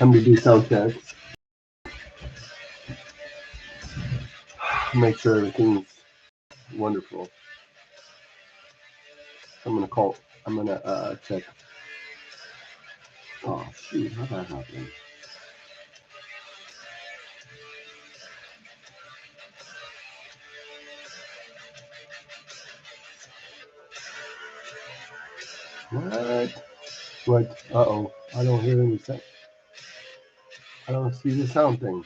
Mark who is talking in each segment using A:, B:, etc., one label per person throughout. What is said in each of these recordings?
A: Time to do sound checks. Make sure everything's wonderful. I'm gonna check. Oh shoot, how'd that happen? What? What? Uh-oh. I don't hear any sound. I don't see the sound thing.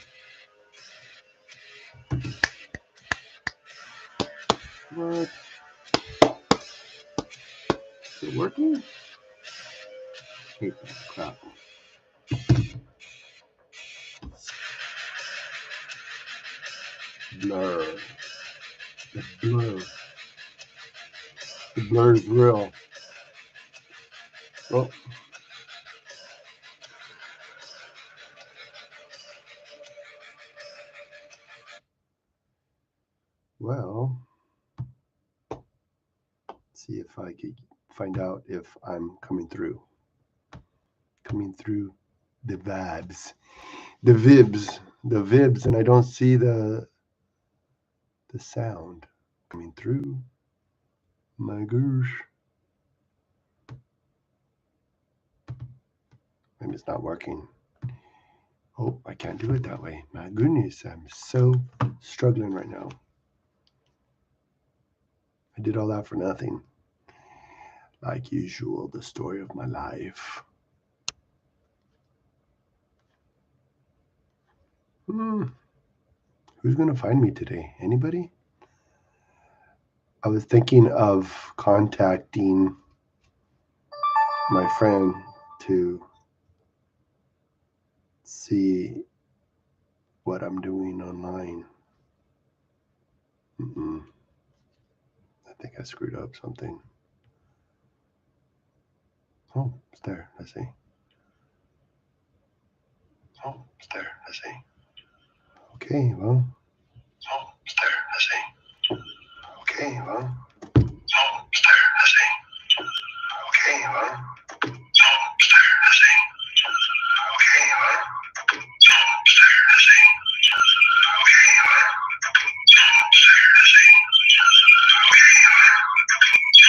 A: What? Is it working? Hate that crap. Blur. The blur. The blur is real. Oh. Well, see if I could find out if I'm coming through. Coming through the vibes. The vibs, and I don't see the sound coming through. My gosh. Maybe it's not working. Oh, I can't do it that way. My goodness, I'm so struggling right now. I did all that for nothing. Like usual, the story of my life. Who's going to find me today? Anybody? I was thinking of contacting my friend to see what I'm doing online. I think I screwed up something. Oh, it's there. Let's see. Oh, it's there. Let's see. Okay, well. Oh, it's there. Let's see. Okay, well. Oh, it's there. Let's see. Okay, well. Oh, it's there. Let's see. Okay, well. Oh, it's there. Let's see. Okay, well. Oh, it's there. Let's see. Okay, well.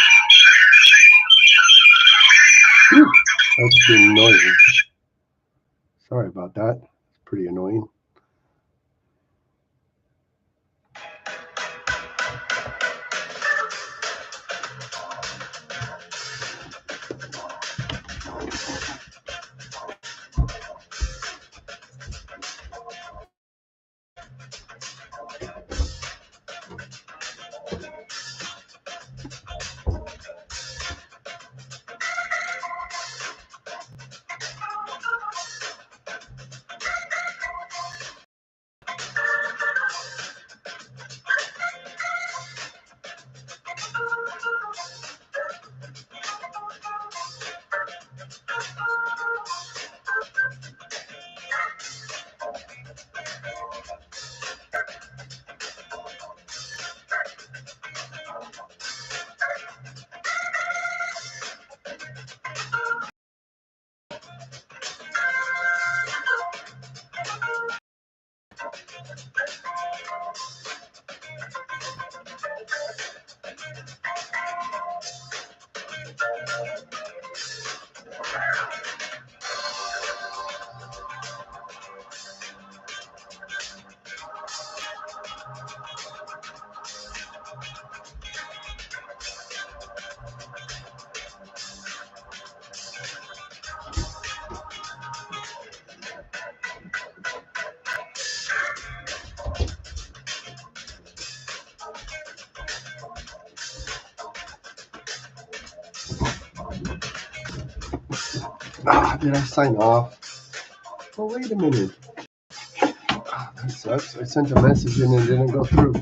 A: Oh, it's there. Let's see. That's getting noisy. Sorry about that. It's pretty annoying. Did I sign off? Oh, wait a minute. That sucks. I sent a message and it didn't go through.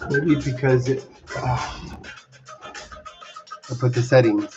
A: Maybe because I put the settings.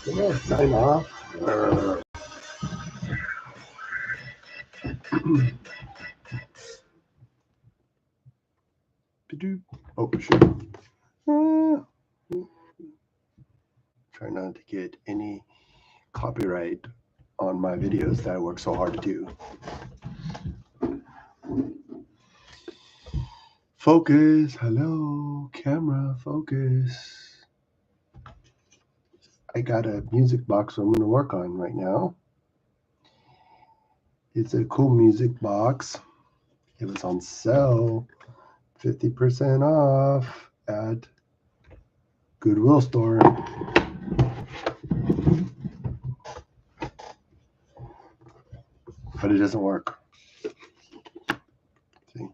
A: Yeah, sign off. Oh, shoot. Try not to get any copyright on my videos that I work so hard to do. Focus. Hello, camera, focus. I got a music box I'm going to work on right now. It's a cool music box. It was on sale, 50% off at Goodwill store. But it doesn't work. See?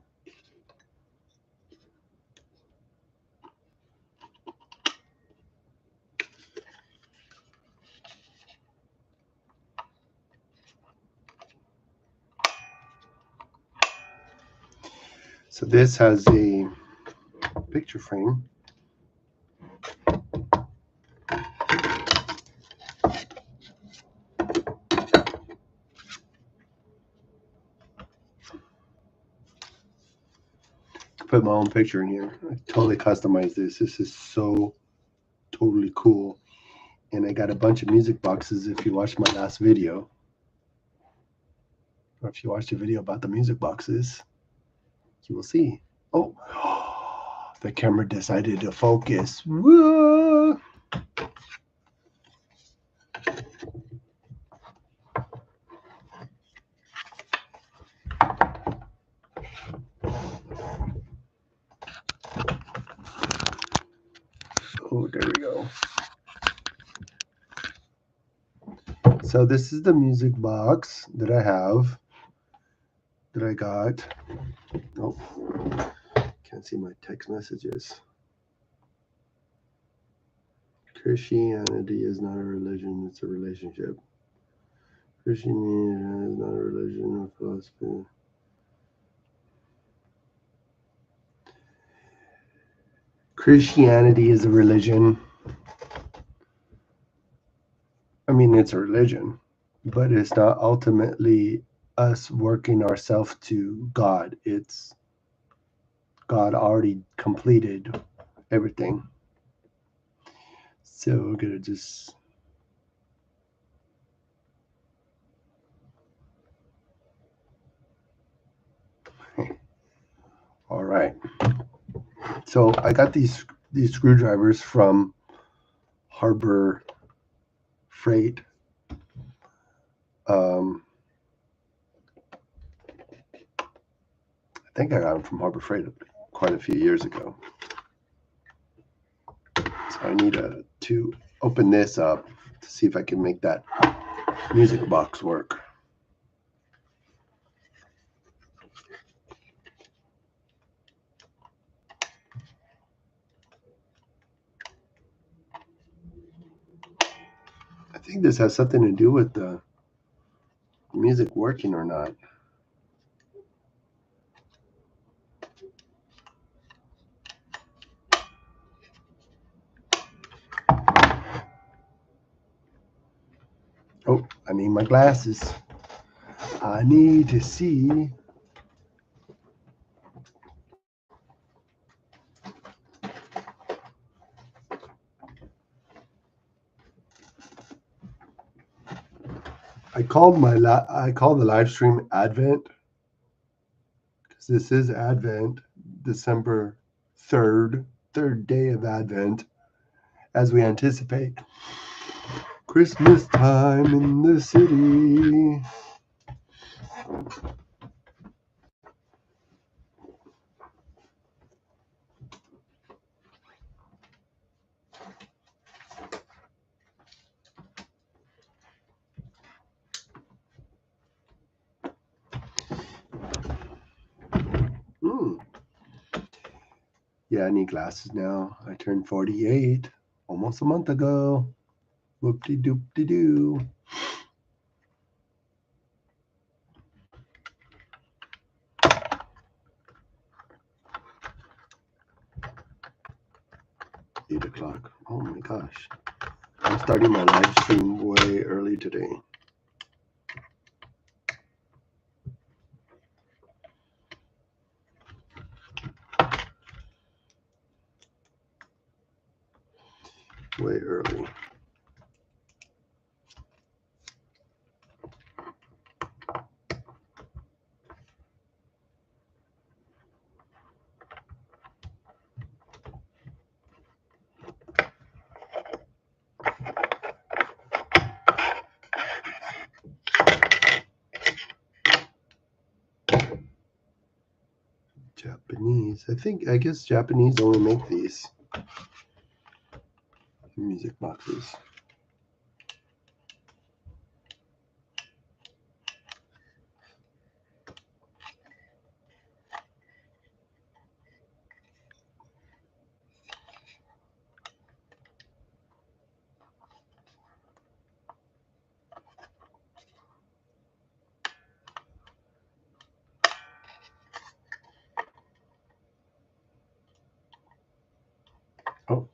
A: So this has a picture frame. Put my own picture in here. I totally customized this. This is so totally cool. And I got a bunch of music boxes. If you watched my last video, or if you watched a video about the music boxes, you will see. Oh, the camera decided to focus. Whoa. Oh, there we go. So this is the music box that I have, that I got. Oh, can't see my text messages. Christianity is not a religion, it's a relationship. Christianity is not a religion or philosophy. Christianity is a religion. I mean, it's a religion, but it's not ultimately us working ourselves to God. It's God already completed everything. So we're going to just... All right. So I got these screwdrivers from Harbor Freight. I think I got them from Harbor Freight quite a few years ago. So I need to open this up to see if I can make that music box work. I think this has something to do with the music working or not. Oh, I need my glasses. I need to see. I call the live stream Advent because this is Advent, December 3rd day of Advent, as we anticipate Christmas time in the city. Yeah, I need glasses now. I turned 48 almost a month ago. Whoop-de-doop-de-doo. $8. Oh my gosh. I'm starting my live stream way early today. Way early. Japanese. I guess Japanese only make these music boxes. Oh.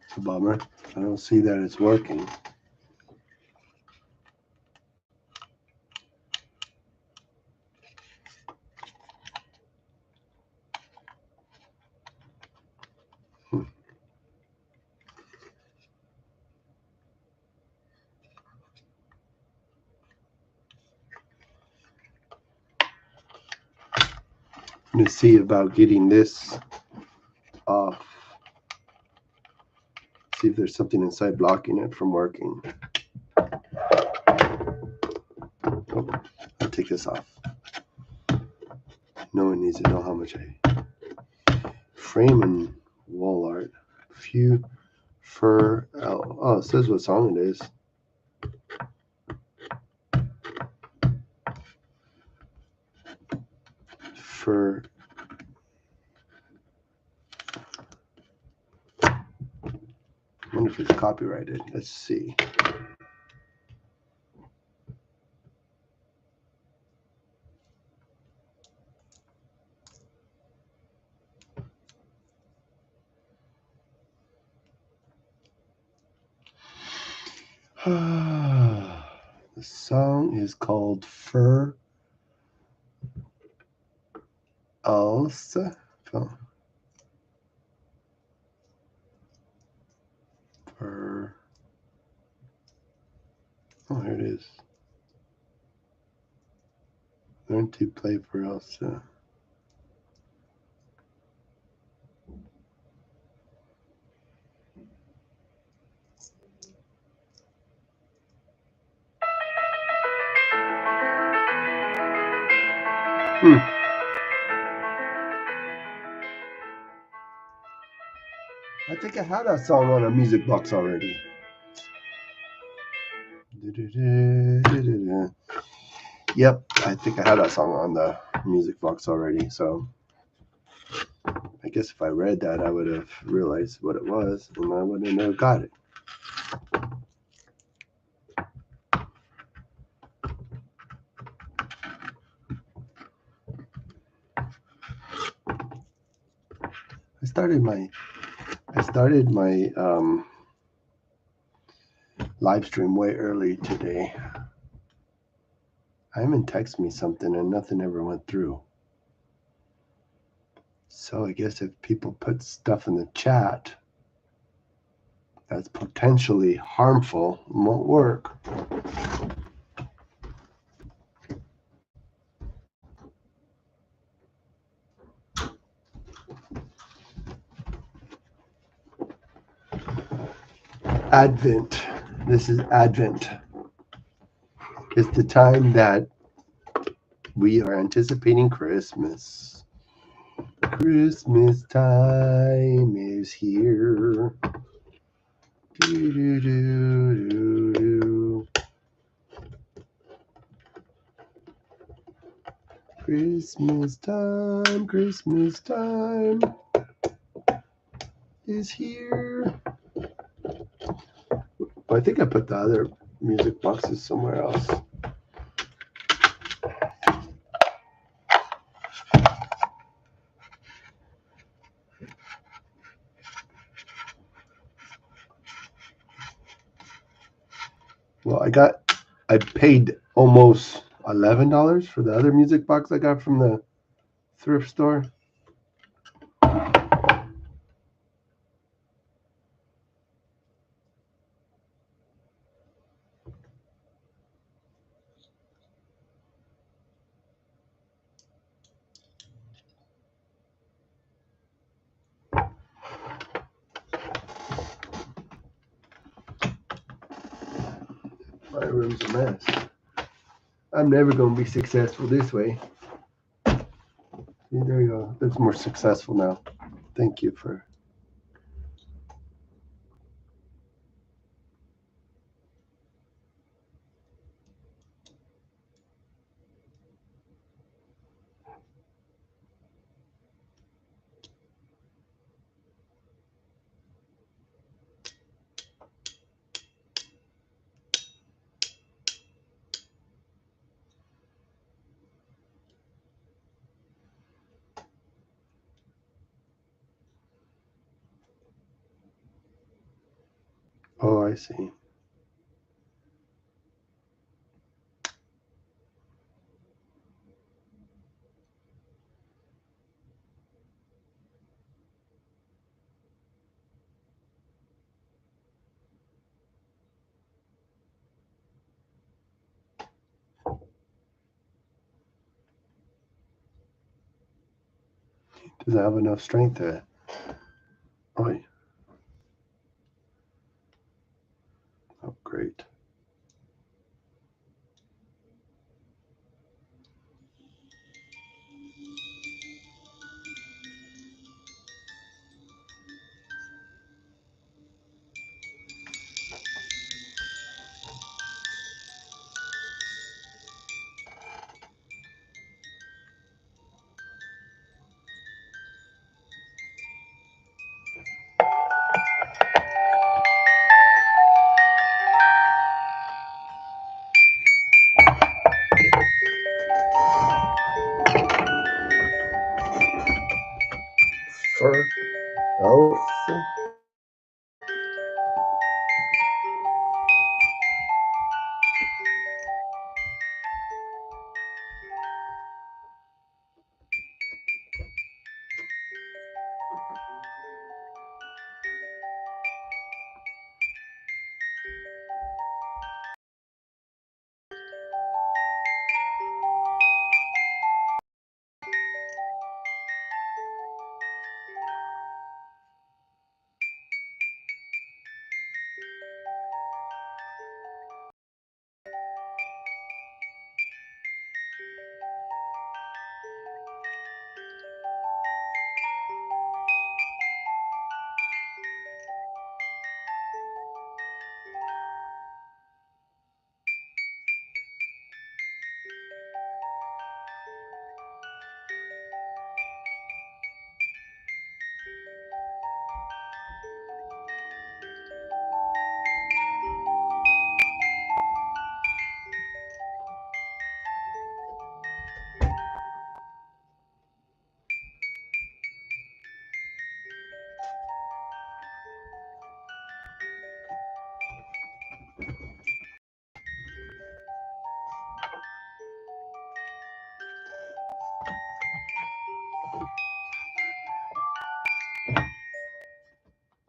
A: It's a bummer. I don't see that it's working. Let me see about getting this off. See if there's something inside blocking it from working. Oh, I'll take this off. No one needs to know how much I frame and wall art. Few fur. Oh, it says what song it is. For I wonder if it's copyrighted. Let's see. The song is called Fur Else. Fur. Oh, here it is. Learn to play for Elsa. I think I had that song on a music box already. Yep, I think I had that song on the music box already. So I guess if I read that, I would have realized what it was, and I would have never got it. started my live stream way early today. Hyman texted me something and nothing ever went through. So I guess if people put stuff in the chat that's potentially harmful, it won't work. Advent. This is Advent. It's the time that we are anticipating Christmas. Christmas time is here. Do, do, do, do, do. Christmas time is here. Well, I think I put the other music boxes somewhere else. Well, I paid almost $11 for the other music box I got from the thrift store. My room's a mess. I'm never going to be successful this way. See, there you go. That's more successful now. Thank you for... Oh, I see. Doesn't have enough strength to... Oh, great.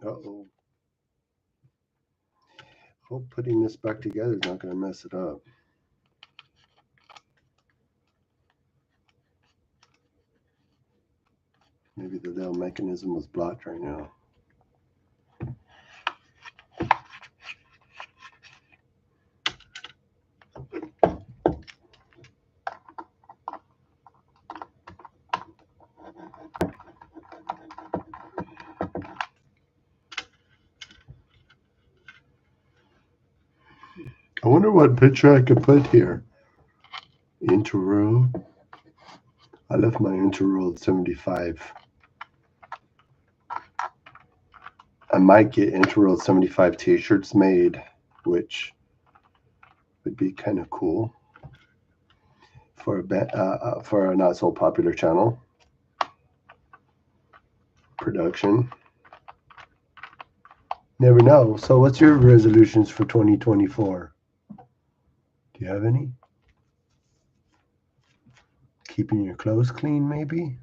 A: Uh-oh. Hope putting this back together is not going to mess it up. Maybe the little mechanism was blocked right now. I wonder what picture I could put here. Interroll. I left my interroll at 75. I might get interroll 75 t-shirts made, which would be kind of cool for a not so popular channel. Production. Never know. So what's your resolutions for 2024? Do you have any? Keeping your clothes clean, maybe?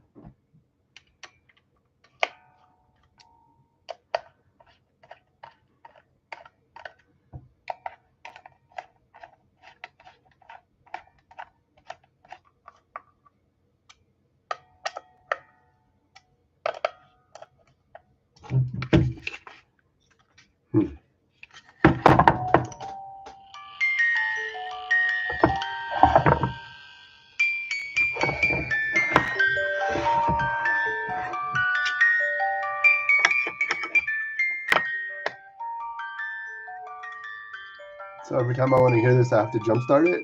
A: So every time I want to hear this, I have to jumpstart it?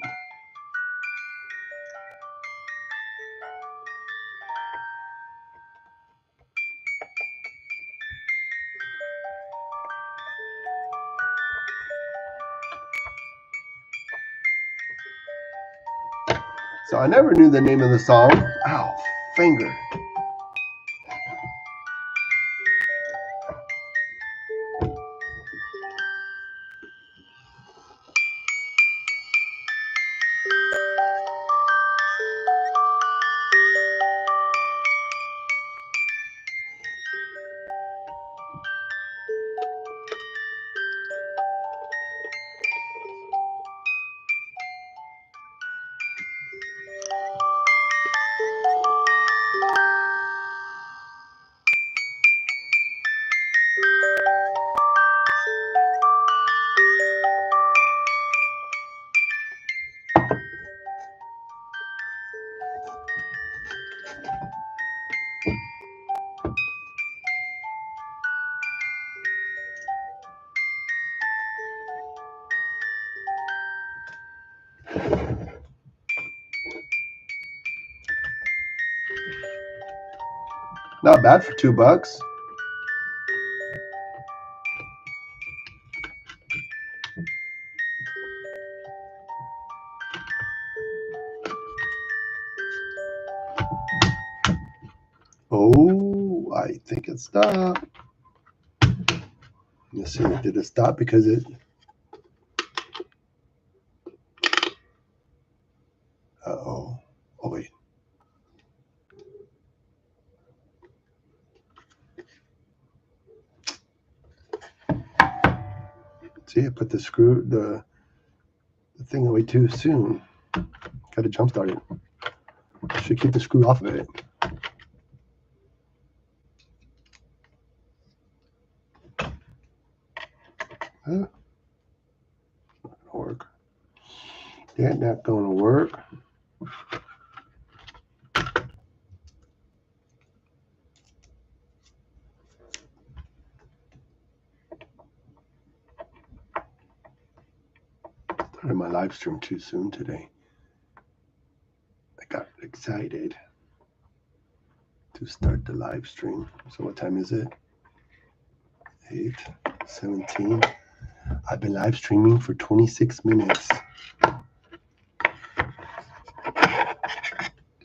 A: So I never knew the name of the song. Ow, finger. Not bad for $2. Oh, I think it stopped. Let's see, did it stop because it... Uh-oh. Oh, wait. See, I put the thing away too soon. Got to jumpstart it. Should keep the screw off of it. Huh? Not gonna work. That not gonna work. Started my live stream too soon today. I got excited to start the live stream. So what time is it? 8:17. I've been live streaming for 26 minutes.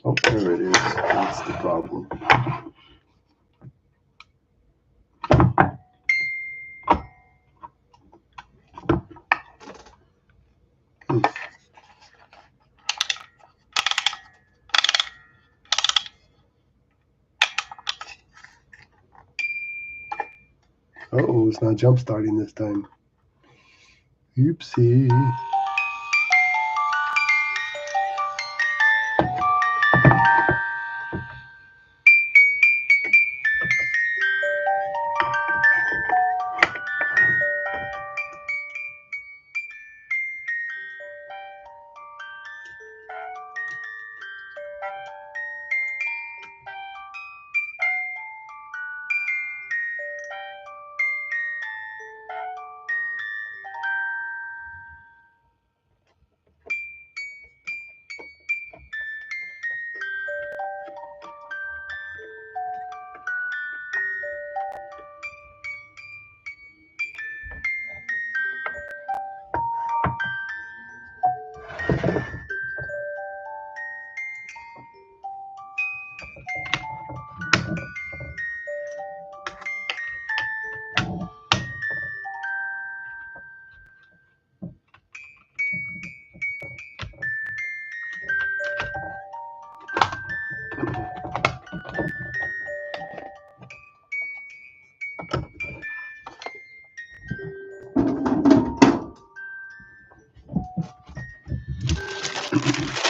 A: Oh, there it is. That's the problem. Uh-oh, it's not jump starting this time. Oopsie.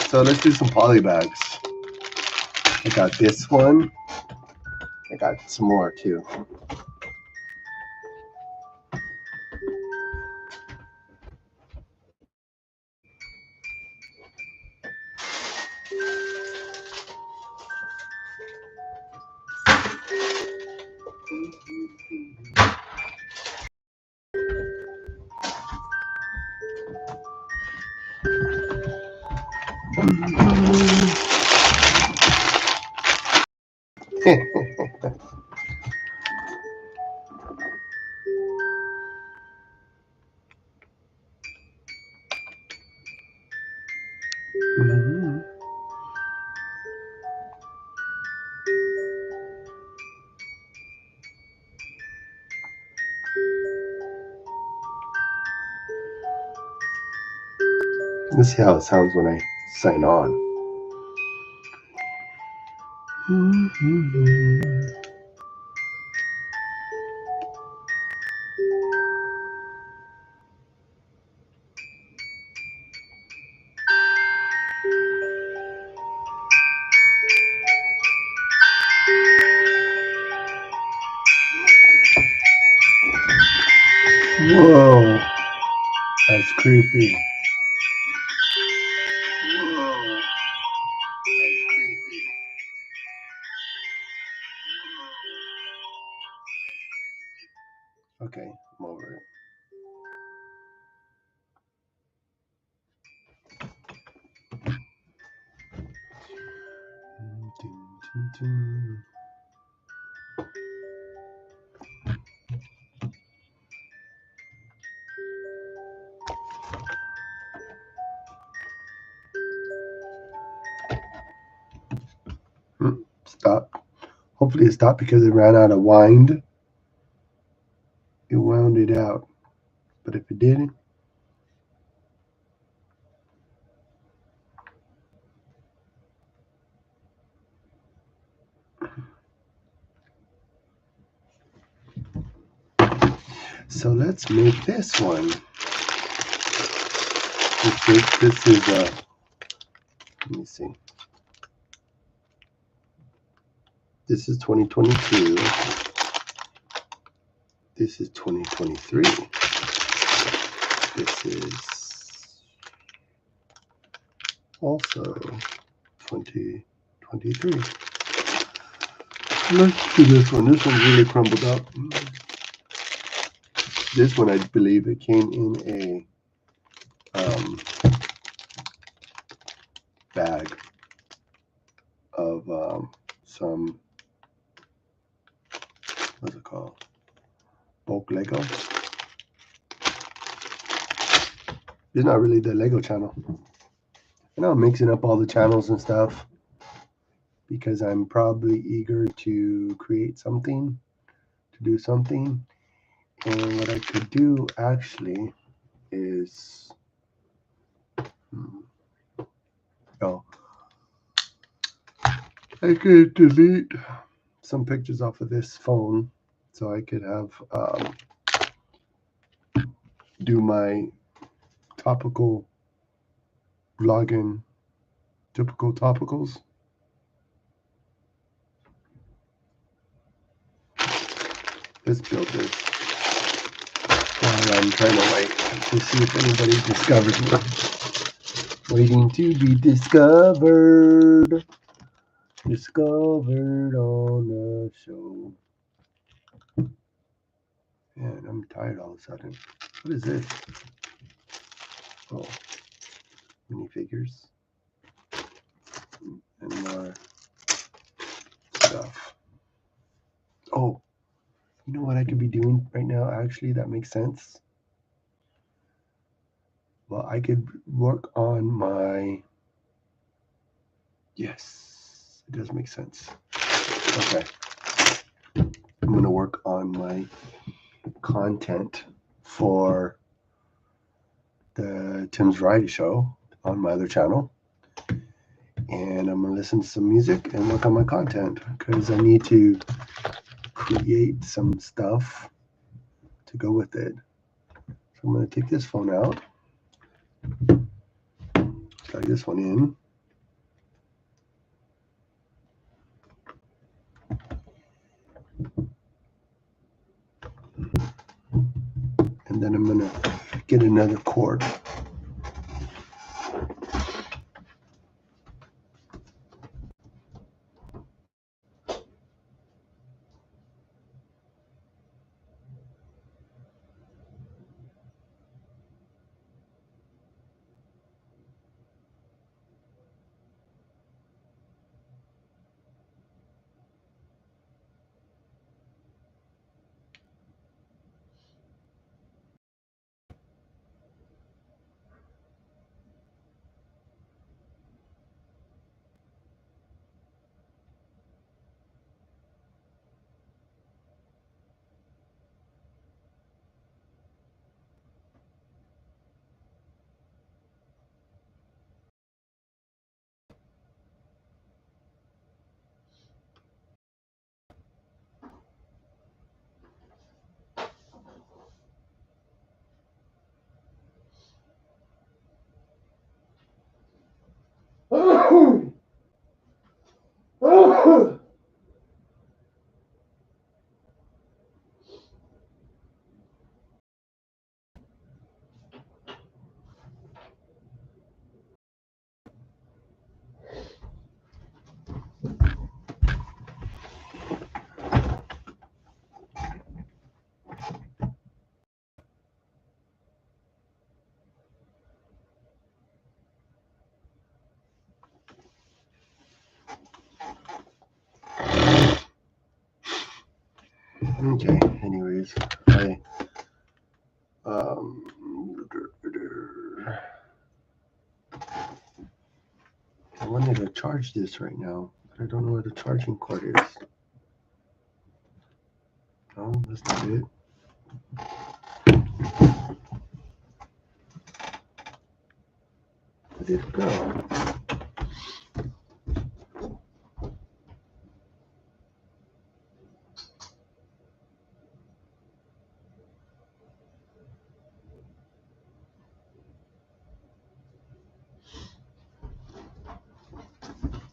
A: So let's do some poly bags. I got this one. I got some more too. Let's see how it sounds when I sign on. Whoa, that's creepy. Whoa, that's creepy. Okay, I'm over it. Stop. Hopefully it stopped because it ran out of wind. It wound it out. But if it didn't, so let's make this one. This is let me see. This is 2022. This is 2023. This is also 2023. Let's do this one. This one's really crumbled up. This one, I believe it came in a bag of some, what's it called? Bulk Lego. It's not really the Lego channel. I know I'm mixing up all the channels and stuff because I'm probably eager to create something, to do something. And what I could do actually is, I could delete some pictures off of this phone so I could have do my topical vlogging, typical topicals. Let's build this while I'm trying to wait to see if anybody discovers me. Waiting to be discovered. Discovered on the show. Man, I'm tired all of a sudden. What is this? Oh, minifigures and more stuff. Oh, you know what I could be doing right now? Actually, that makes sense. Well, I could work on my... Yes, it does make sense. Okay. I'm going to work on my content for the Tim's Variety Show on my other channel. And I'm going to listen to some music and work on my content because I need to create some stuff to go with it. So I'm going to take this phone out, plug this one in. And then I'm going to get another cord. Okay, anyways, I wanted to charge this right now, but I don't know where the charging cord is. No, that's not it. Where did it go?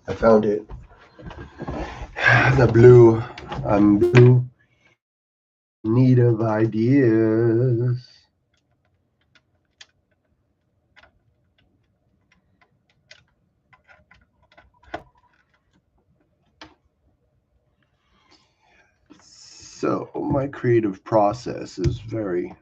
A: I found it. The blue. I'm blue. Need of ideas. So my creative process is very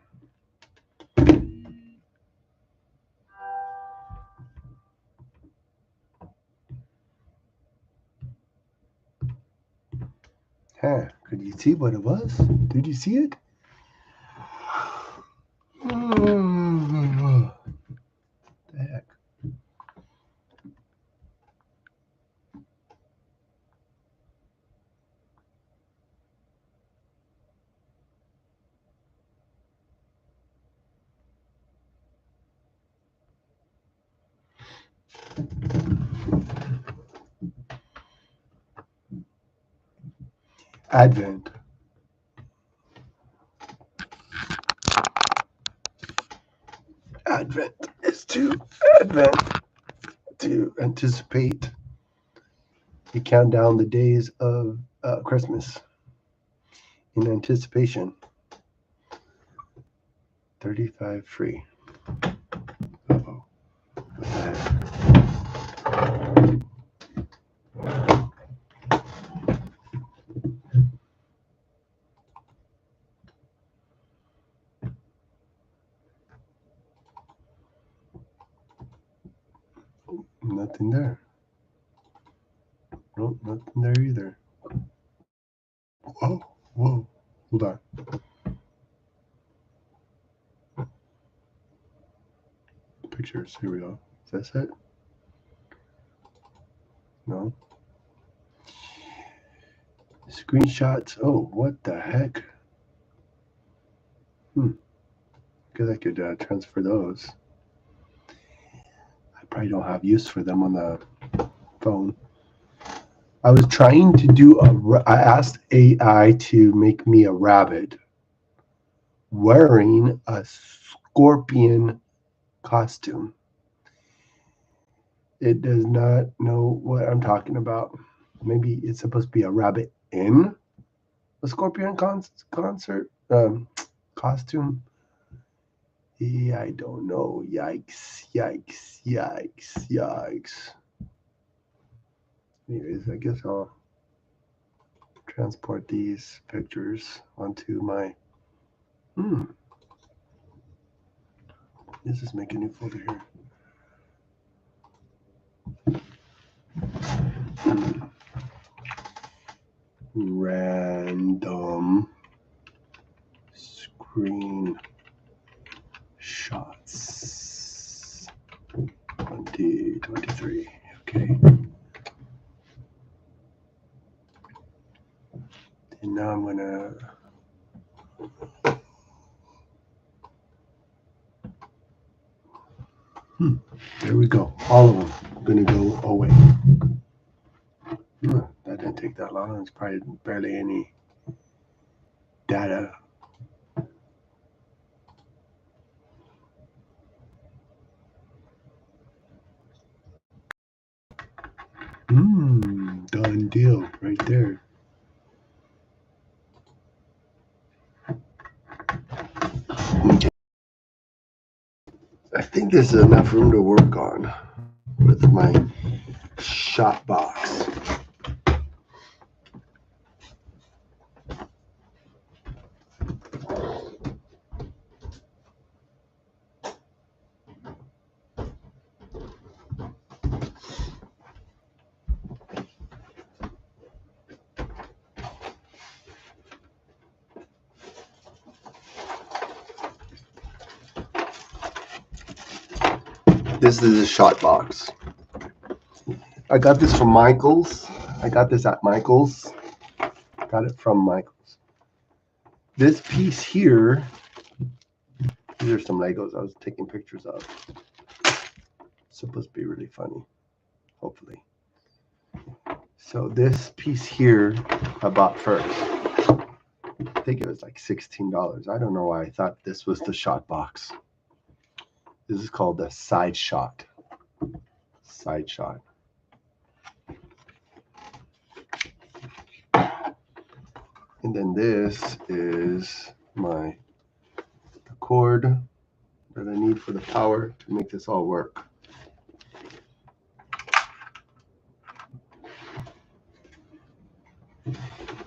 A: could you see what it was? Did you see it? The heck? Advent. Advent is to anticipate. You count down the days of Christmas in anticipation. 35 free. Uh-oh. What the heck? Nothing there. Nope, nothing there either. Whoa, hold on. Pictures, here we go. Is that it? No. Screenshots. Oh, what the heck? Guess I could transfer those. I probably don't have use for them on the phone. I was trying to do I asked AI to make me a rabbit wearing a scorpion costume. It does not know what I'm talking about. Maybe it's supposed to be a rabbit in a scorpion concert costume. Yeah, I don't know. Yikes. Anyways, I guess I'll transport these pictures onto my Let's just make a new folder here. Random screen shots 2023. Okay. And now I'm gonna there we go. All of them are gonna go away. That didn't take that long. It's probably barely any data. Done deal right there. Okay. I think there's enough room to work on with my shot box. This is a shot box. I got this from Michael's. I got this at Michael's. Got it from Michael's. This piece here, these are some Legos I was taking pictures of. It's supposed to be really funny, hopefully. So this piece here I bought first. I think it was like $16. I don't know why I thought this was the shot box. This is called the side shot. Side shot. And then this is the cord that I need for the power to make this all work.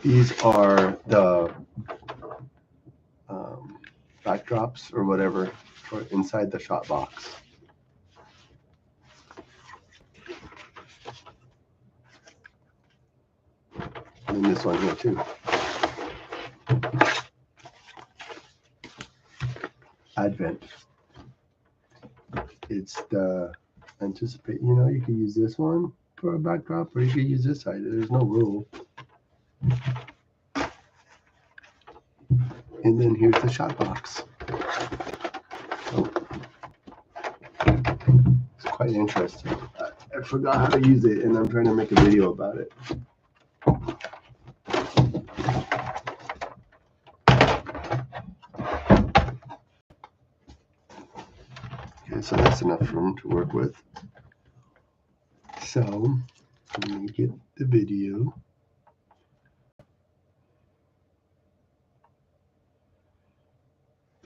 A: These are the backdrops or whatever for inside the shot box. And then this one here too. Advent. It's the anticipate, you could use this one for a backdrop or you could use this side. There's no rule. And then here's the shot box. Oh. It's quite interesting. I forgot how to use it and I'm trying to make a video about it. Okay, so that's enough room to work with. So let me get the video.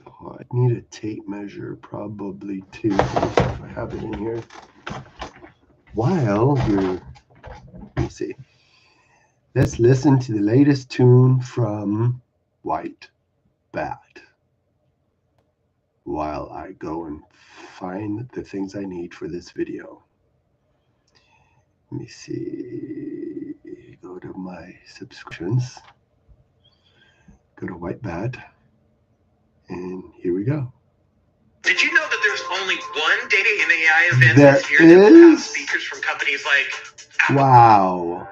A: Oh, I need a tape measure probably too, if I have it in here. While you're, let me see. Let's listen to the latest tune from White Bat while I go and find the things I need for this video. Let me see. Go to my subscriptions. Go to White Bat. And here we go.
B: Did you know that there's only one data and AI event
A: There
B: this year that will have speakers from companies like Apple?
A: Wow.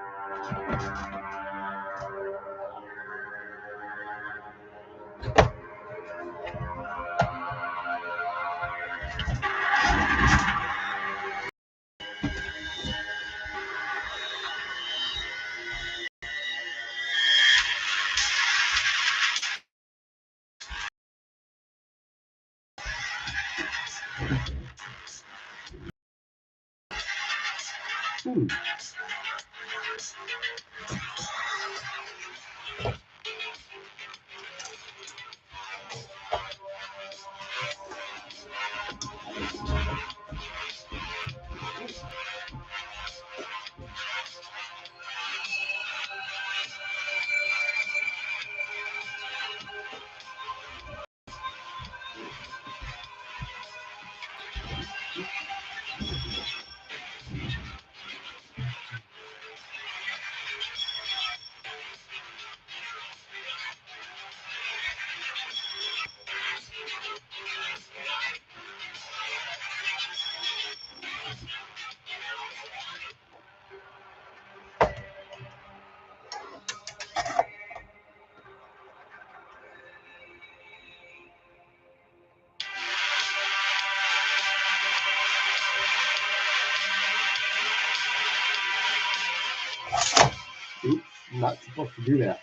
A: Oops, not supposed to do that.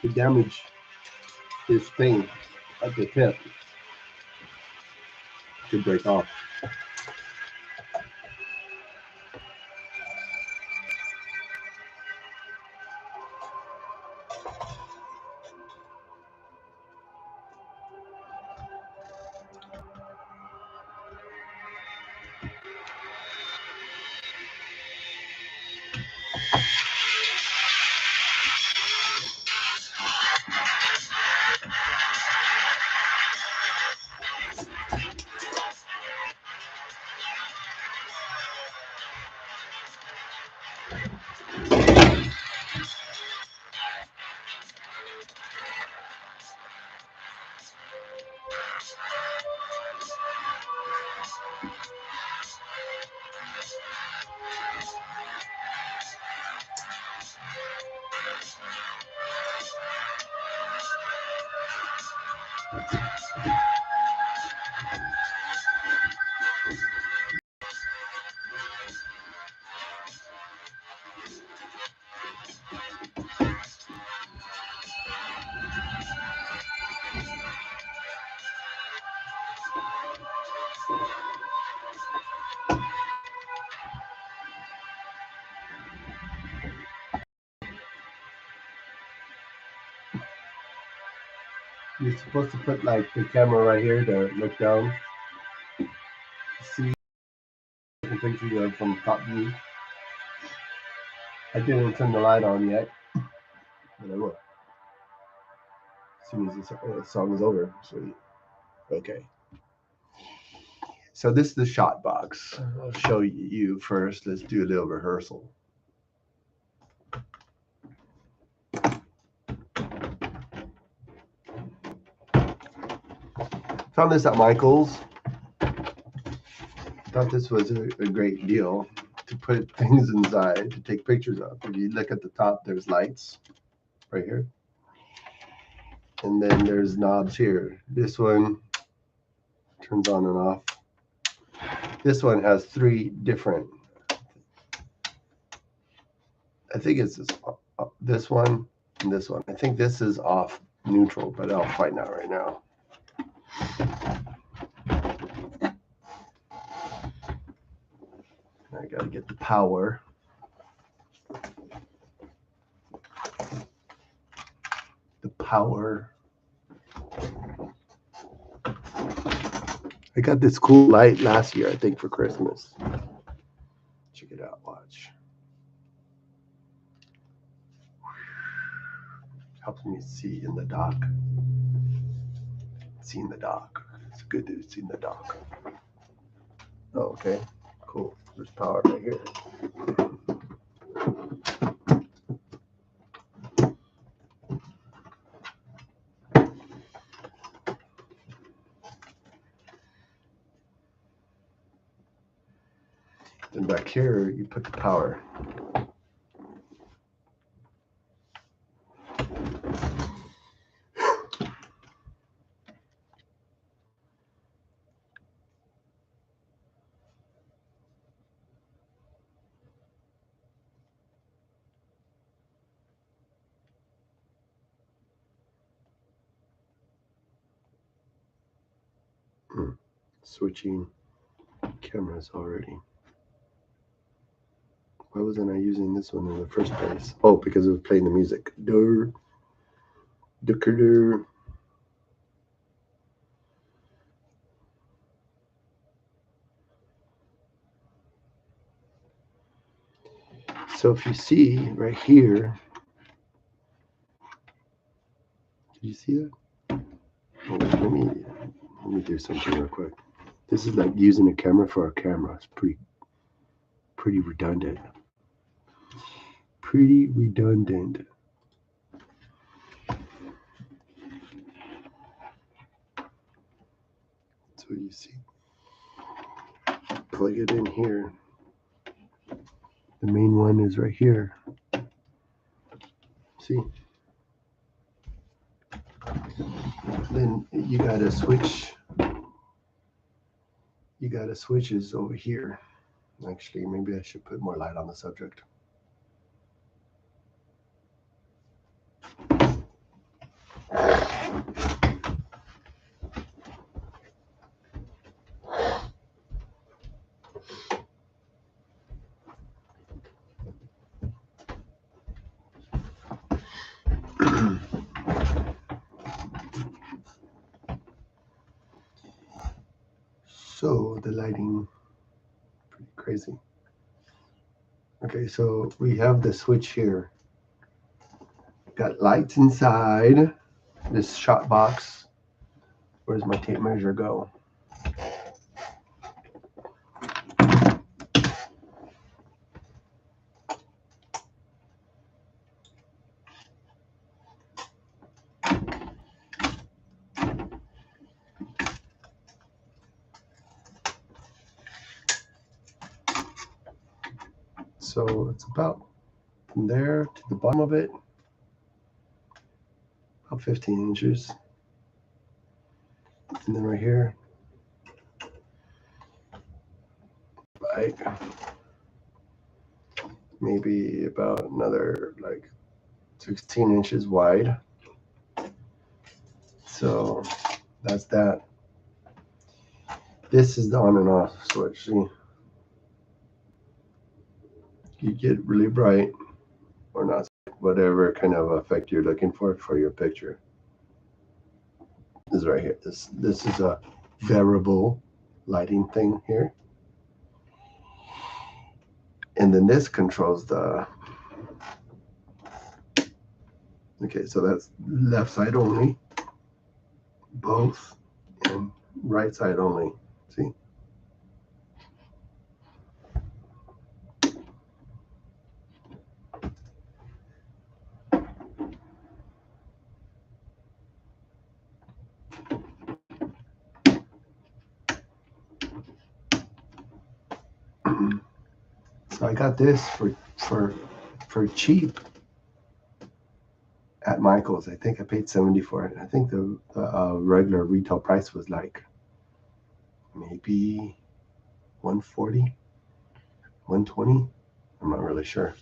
A: To damage his thing at the tip. Could break off. You're supposed to put like the camera right here to look down. See the picture from top view. I didn't turn the light on yet, but I will. As soon as the song is over. Sweet. Okay. So this is the shot box. I'll show you first. Let's do a little rehearsal. Found this at Michael's. Thought this was a great deal to put things inside to take pictures of. If you look at the top, there's lights right here. And then there's knobs here. This one turns on and off. This one has 3 different. I think it's this one and this one. I think this is off neutral, but I'll find out right now. got to get the power. The power. I got this cool light last year, I think, for Christmas. Check it out. Watch. Helps me see in the dark. See in the dark. It's good to see in the dark. Oh, okay. Cool. There's power right here. And back here, you put the power. Switching cameras already. Why wasn't I using this one in the first place? Oh, because it was playing the music. Durr. Ducker. So if you see right here, did you see that? Oh, let me do something real quick. This is like using a camera for a camera. It's pretty redundant. Pretty redundant. So you see, plug it in here. The main one is right here. See? Then you gotta switch. You gotta switches over here. Actually, maybe I should put more light on the subject. So the lighting, pretty crazy. Okay, so we have the switch here. Got lights inside this shot box. Where's my tape measure go? So it's about from there to the bottom of it, about 15 inches. And then right here, like maybe about another like 16 inches wide. So that's that. This is the on and off switch. See? You get really bright or not, whatever kind of effect you're looking for your picture. This is right here. This is a variable lighting thing here. And then this controls the, okay, so that's left side only, both, and right side only. See? So I got this for cheap at Michael's. I think I paid $70 for it. I think the regular retail price was like maybe $140, $120. I'm not really sure.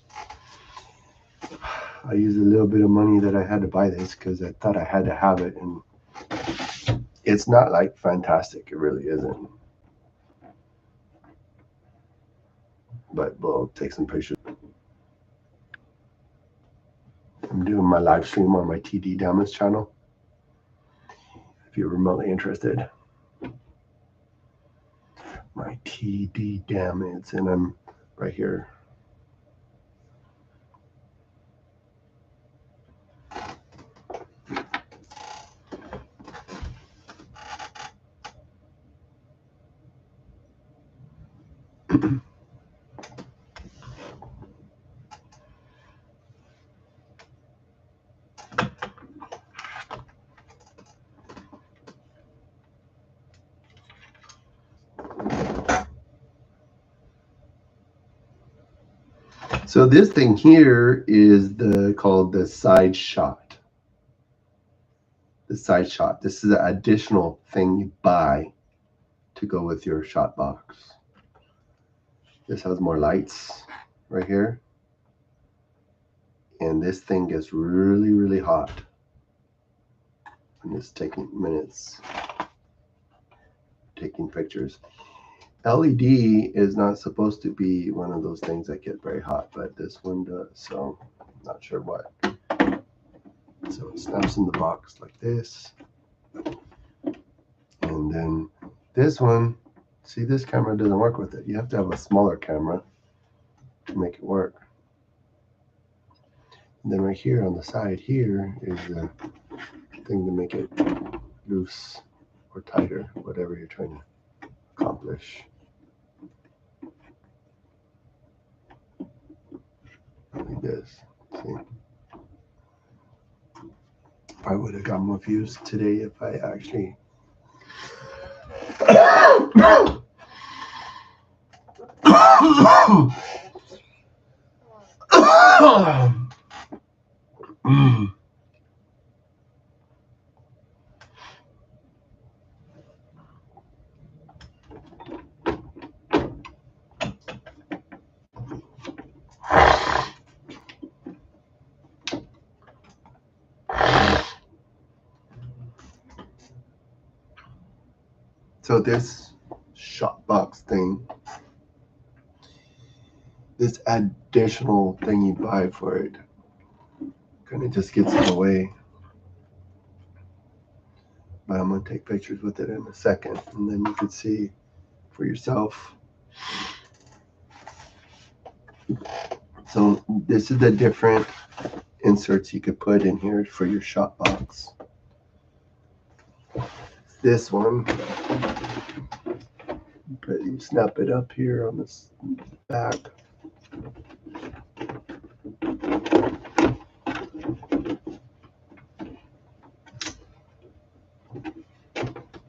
A: I used a little bit of money that I had to buy this because I thought I had to have it, and it's not like fantastic. It really isn't. but we'll take some pictures. I'm doing my live stream on my TD Damits channel. If you're remotely interested, my TD Damits, and I'm right here. So this thing here is called the side shot. The side shot. This is an additional thing you buy to go with your shot box. This has more lights right here. And this thing gets really, really hot. And it's taking minutes taking pictures. LED is not supposed to be one of those things that get very hot, but this one does, so I'm not sure what. So it snaps in the box like this. And then this one, see, this camera doesn't work with it. You have to have a smaller camera to make it work. And then right here on the side here is the thing to make it loose or tighter, whatever you're trying to accomplish. Like this. See? I would have got more views today if I actually So this shot box thing, this additional thing you buy for it, kind of just gets in the way. But I'm gonna take pictures with it in a second, and then you can see for yourself. So this is the different inserts you could put in here for your shot box. This one, but you snap it up here on this back.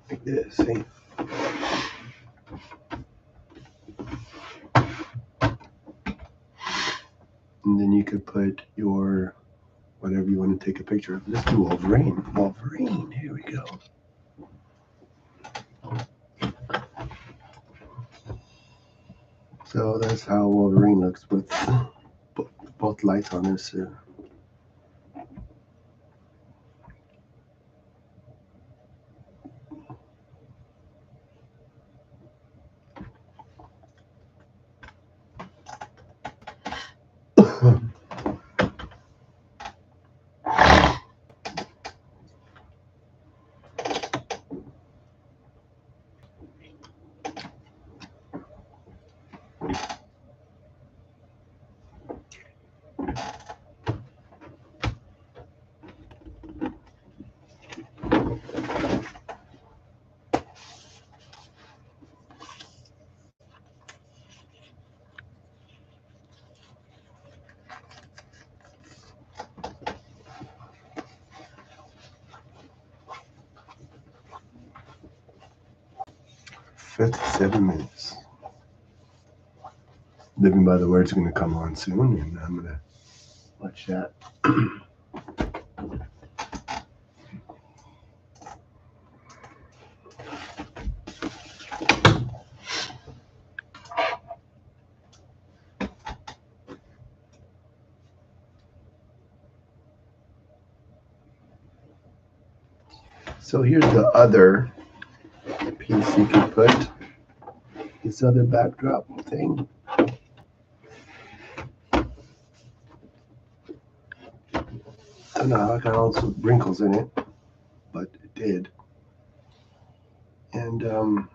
A: Like this, see? And then you could put your whatever you want to take a picture of. Let's do Wolverine. Wolverine, here we go. So that's how Wolverine looks with both lights on this. "57 minutes. Living by the Word's going to come on soon, and I'm going to watch that. So here's the other piece you can put, this other backdrop thing. don't know how it got all those wrinkles in it, but it did. And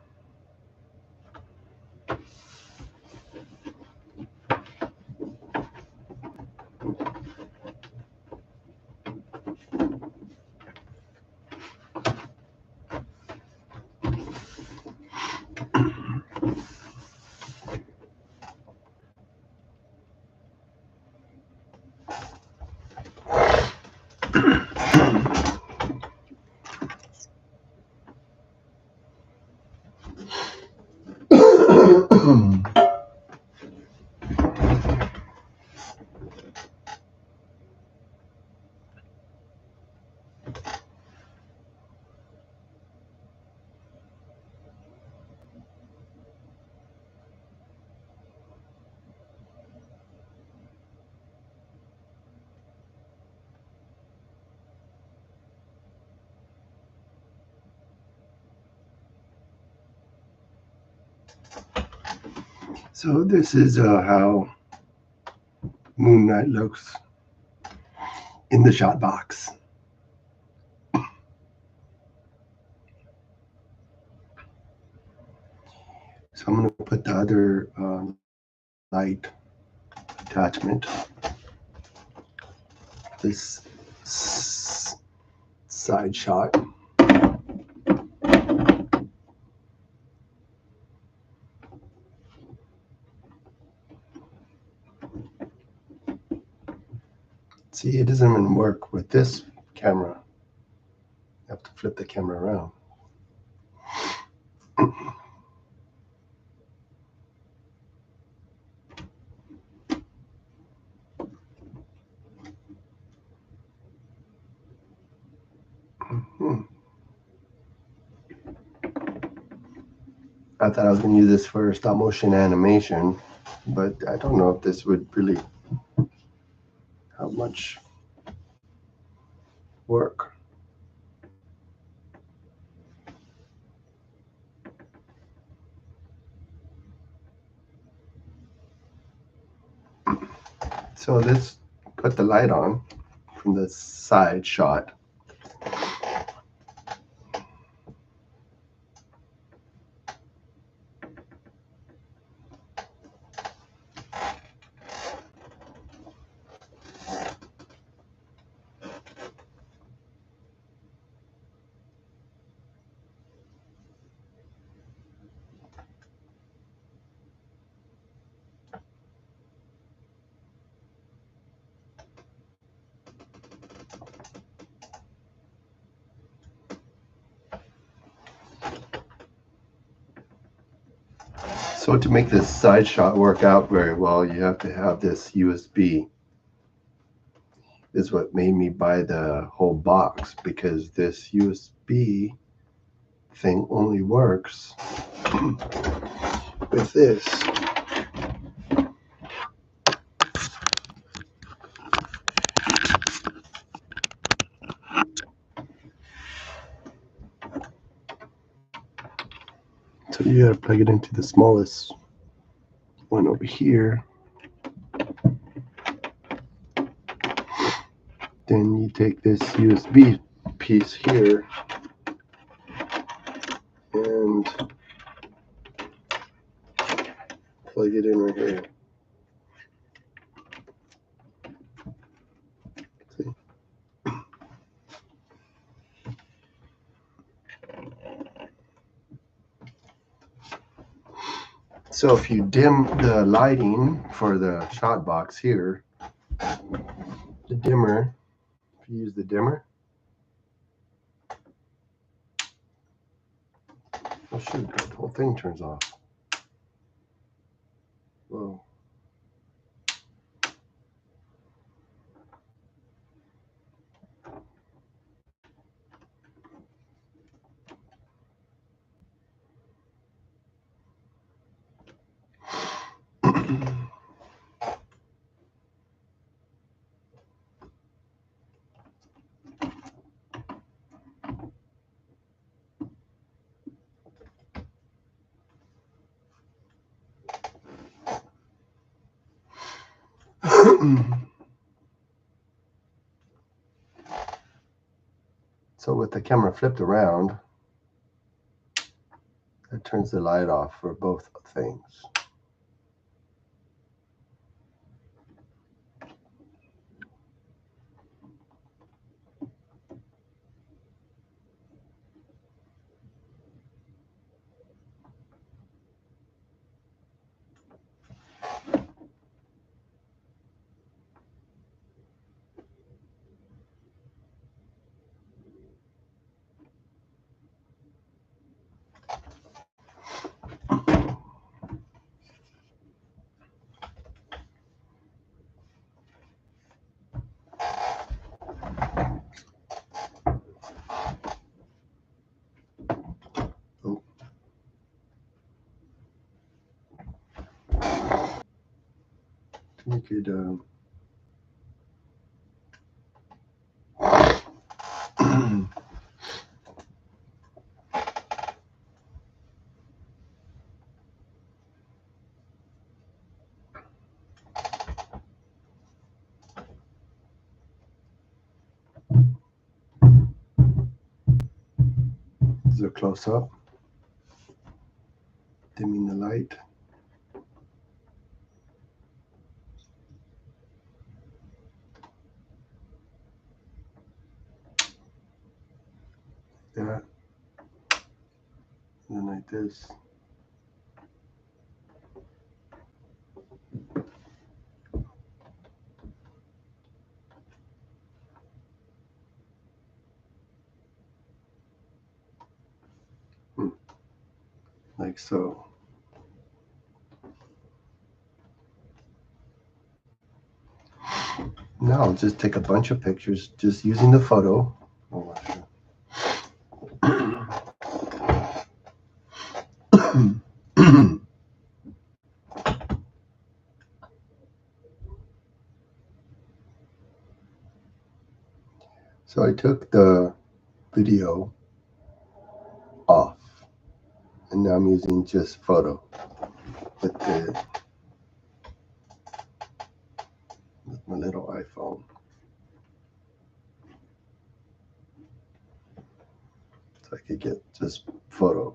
A: so this is how Moon Knight looks in the shot box. So I'm going to put the other light attachment, this side shot. See, it doesn't even work with this camera. You have to flip the camera around. I thought I was going to use this for stop motion animation, but I don't know if this would really have much work. So let's put the light on from the side shot. So to make this side shot work out very well, you have to have this USB. This is what made me buy the whole box, because this USB thing only works with this. So you gotta plug it into the smallest one over here. Then you take this USB piece here and plug it in right here. See? So if you dim the lighting for the shot box here, the dimmer, if you use the dimmer, oh shoot, the whole thing turns off. Whoa. So with the camera flipped around, it turns the light off for both things. You could this is a close-up, dimming the light. That, and then like this. Like so. Now I'll just take a bunch of pictures just using the photo. So I took the video off, and now I'm using just photo with my little iPhone. So I could get just photo.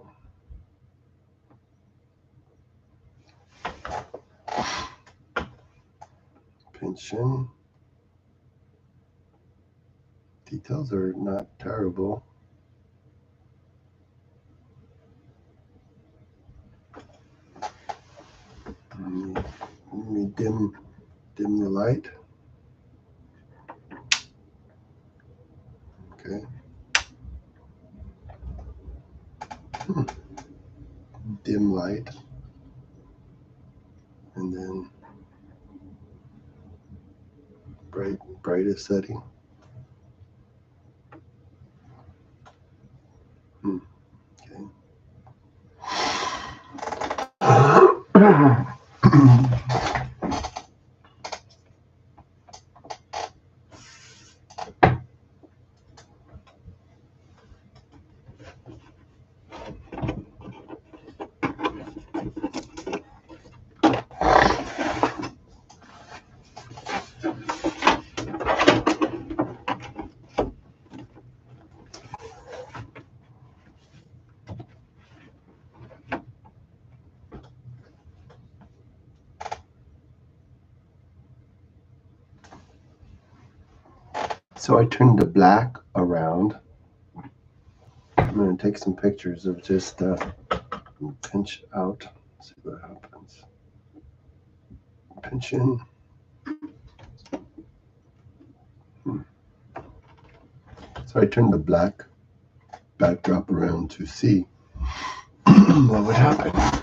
A: Pinch in. Details are not terrible. Let me dim the light. Okay. Dim light. And then brightest setting. Okay. So I turned the black around. I'm going to take some pictures of just pinch out. See what happens. Pinch in. So I turned the black backdrop around to see what would happen.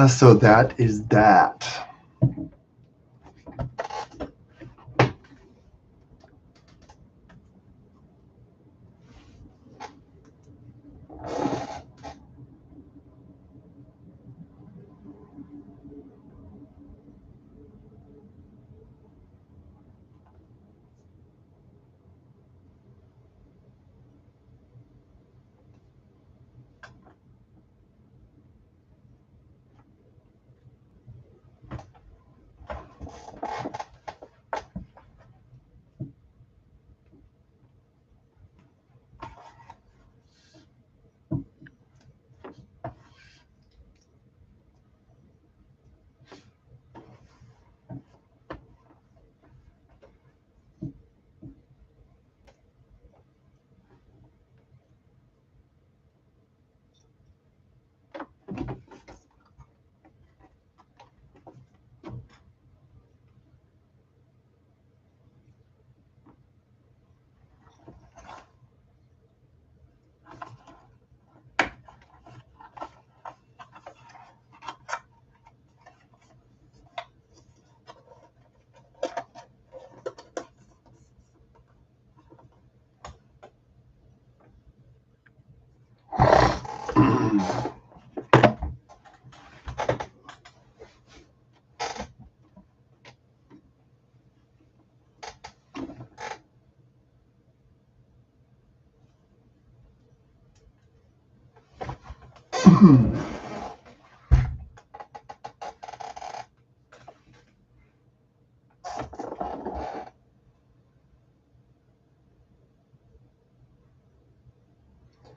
A: So that is that.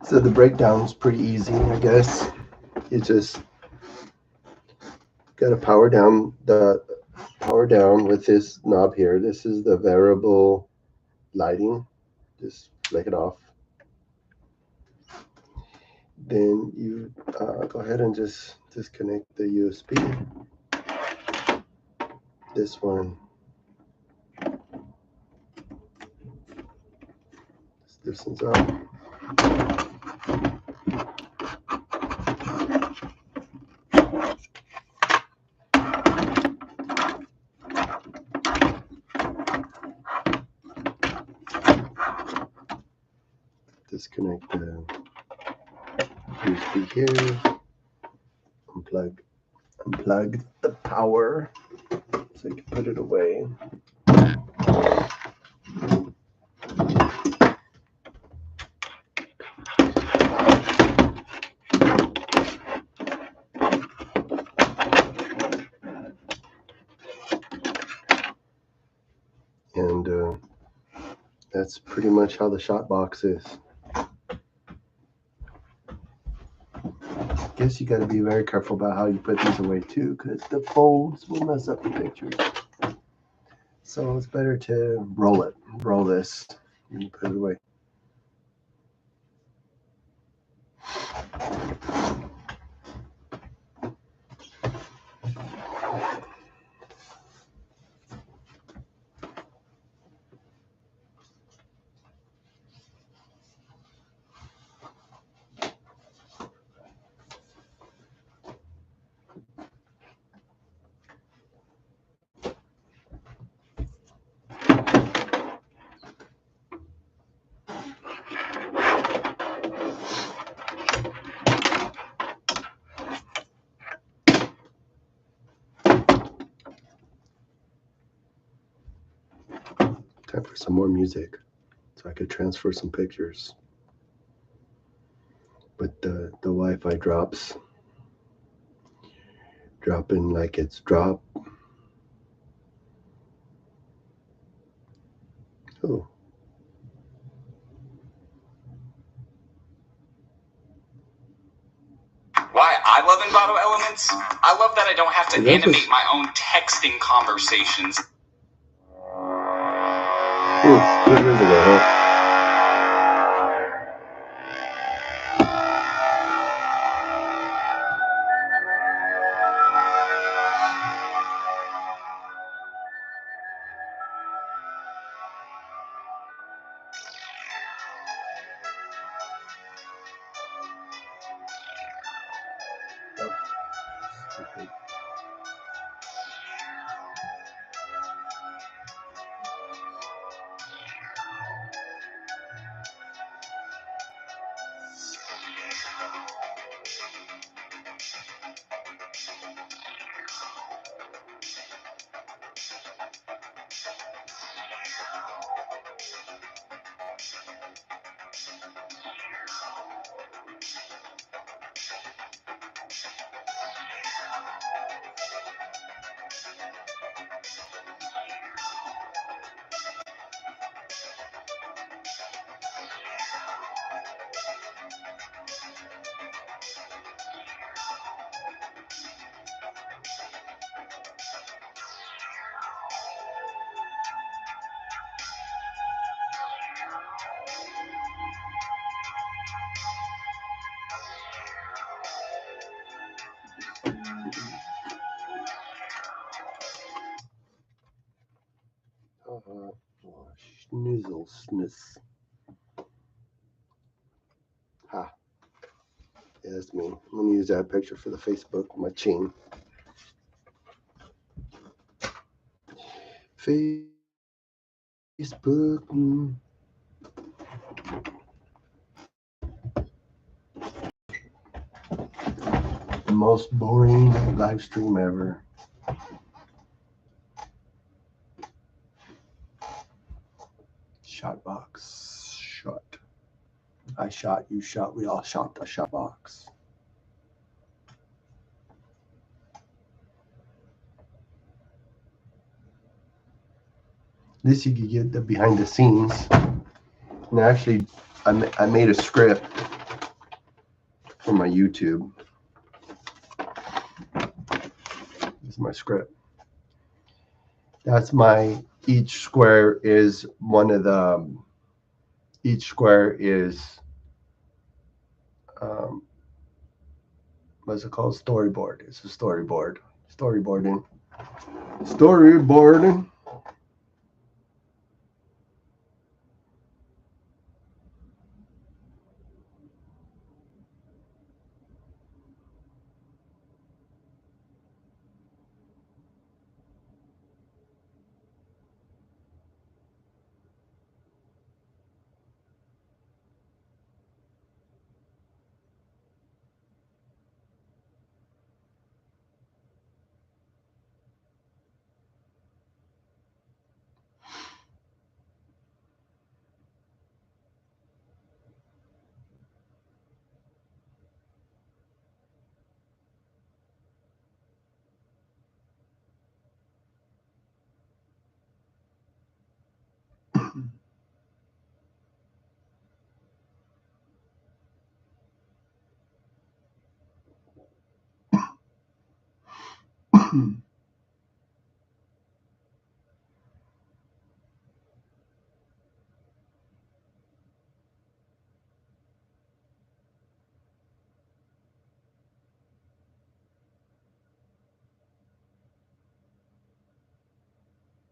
A: So the breakdown's pretty easy, I guess. You just got to power down with this knob here. This is the variable lighting. Just flick it off. Then you go ahead and just disconnect the USB. This one. This loosens up. Disconnect the USB here. Unplug the power so you can put it away. And that's pretty much how the shot box is. Guess you got to be very careful about how you put these away too, because the folds will mess up the pictures. So it's better to roll this and put it away. Time for some more music so I could transfer some pictures. But the Wi-Fi dropping like it's dropped. Oh.
B: Why I love Envato Elements? I love that I don't have to animate my own texting conversations.
A: Good music, huh? Schnizzlesness. Ha. Yeah, that's me. I'm going to use that picture for the Facebook, my chain. Facebook. most boring live stream ever. Shot box. Shot. I shot, you shot, we all shot the shot box. This you could get the behind the scenes. And actually, I made a script for my YouTube. This is my script. That's my, each square is one of the, each square is, what's it called? Storyboard. It's a storyboard. Storyboarding. Storyboarding.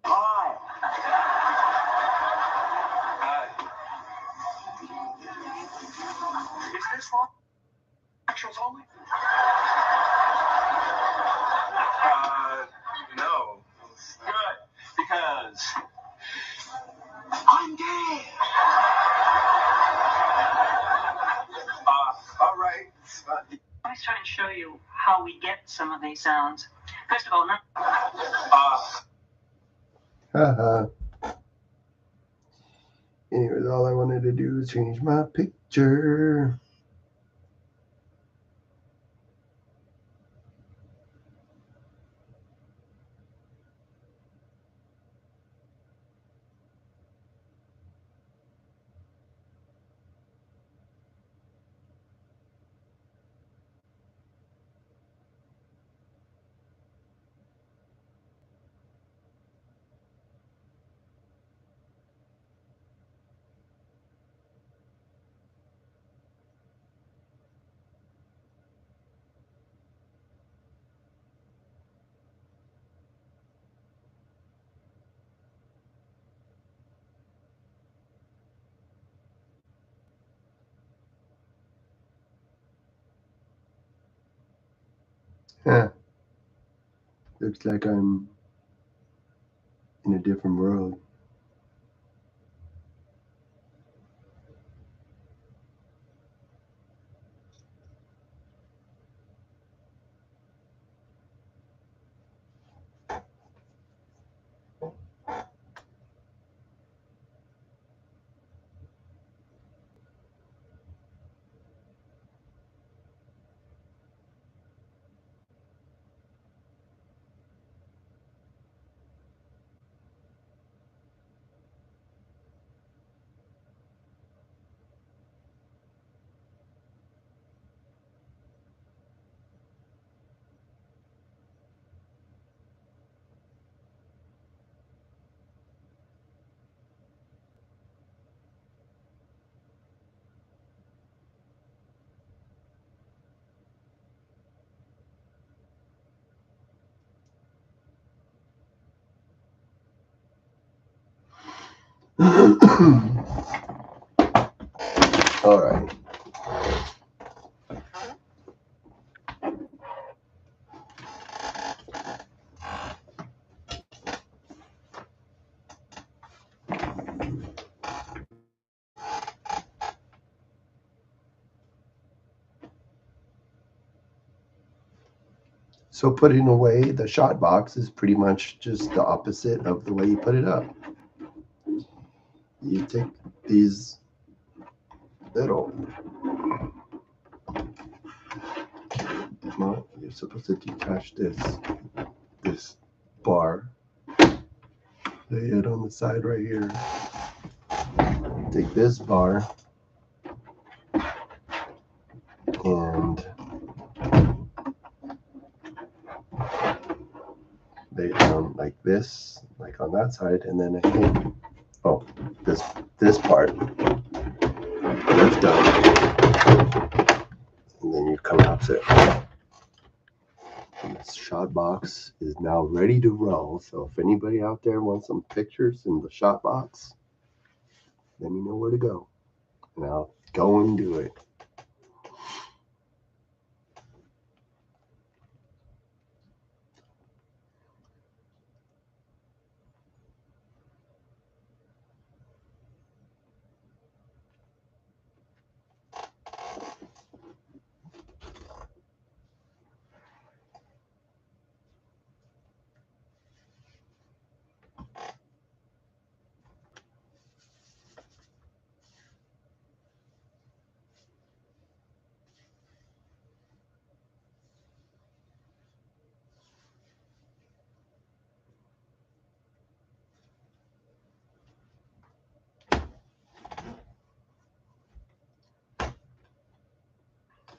B: Hi. Is this one actuals only? No. Good, because I'm gay. All right.
C: Let me try and show you how we get some of these sounds. First of all,
A: Haha. Anyways, all I wanted to do is change my picture. Huh. Looks like I'm in a different world. All right. So putting away the shot box is pretty much just the opposite of the way you put it up. You take these little, well, you're supposed to detach this bar. Lay it on the side right here. Take this bar and lay it down like this, like on that side, and then I think, oh, this part lift up, and then you collapse it. And this shot box is now ready to roll. So if anybody out there wants some pictures in the shot box, let me know where to go, and I'll go and do it.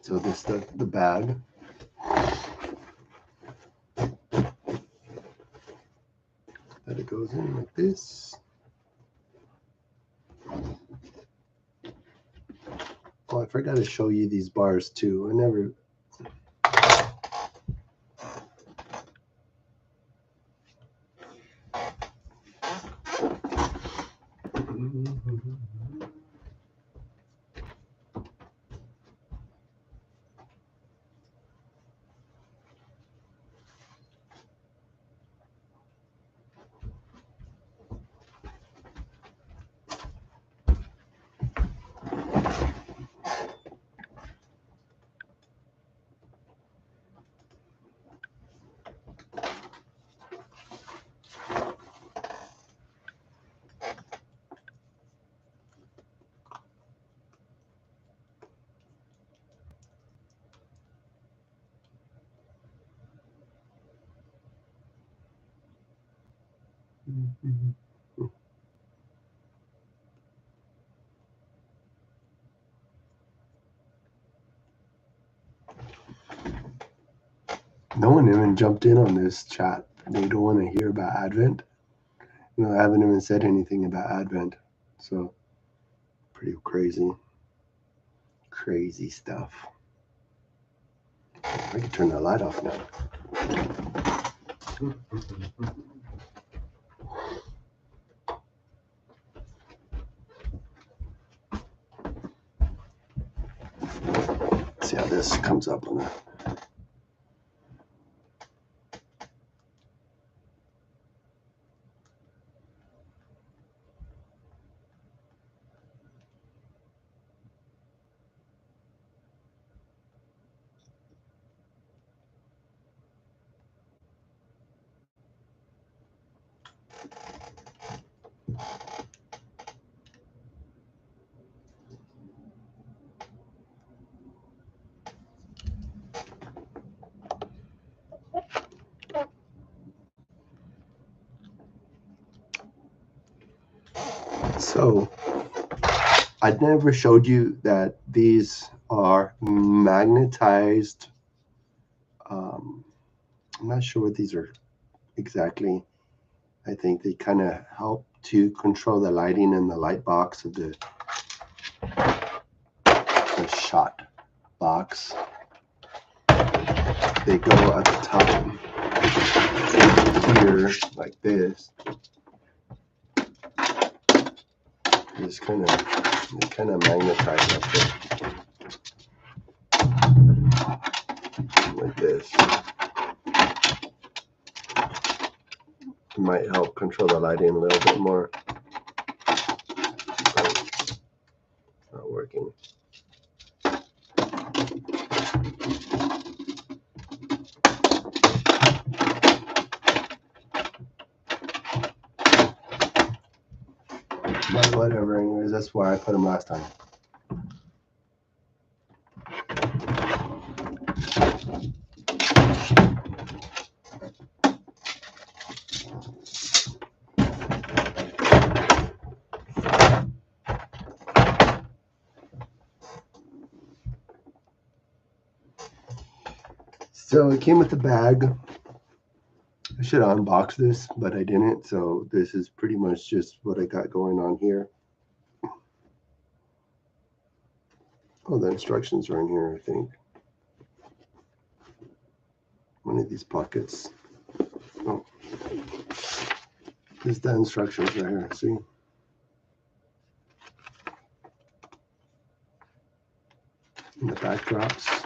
A: So this is the bag. That it goes in like this. Oh, I forgot to show you these bars too. I never. No one even jumped in on this chat. They don't want to hear about Advent. I haven't even said anything about Advent. So, pretty crazy. Crazy stuff. I can turn the light off now. See how this comes up on that. So, I never showed you that these are magnetized. I'm not sure what these are exactly. I think they kind of help to control the lighting in the light box of the shot box. They go at the top here like this. Just kind of magnetize up there like this. It might help control the lighting a little bit more. It's not working. that's where I put them last time. So it came with the bag. I should unbox this, but I didn't. So this is pretty much just what I got going on here. Oh, the instructions are in here, I think. One of these pockets. Oh, there's the instructions right here. See? And the backdrops.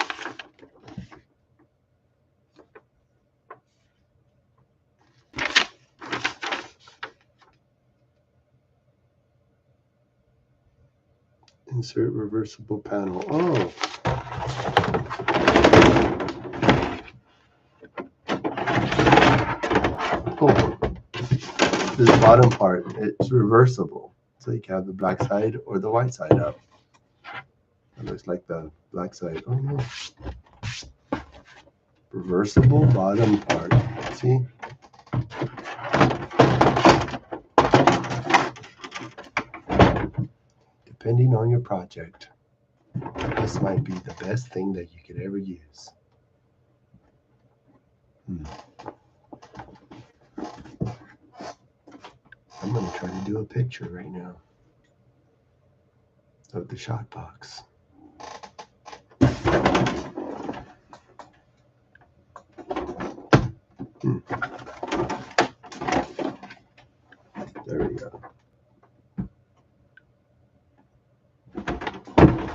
A: Insert reversible panel. Oh. Oh. This bottom part, it's reversible. So you can have the black side or the white side up. It looks like the black side. Oh no. Reversible bottom part. See? Depending on your project, this might be the best thing that you could ever use. I'm going to try to do a picture right now of the shot box. There we go.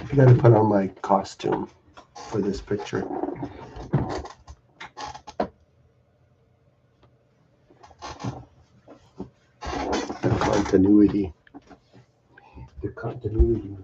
A: I got to put on my costume for this picture. The continuity. The continuity.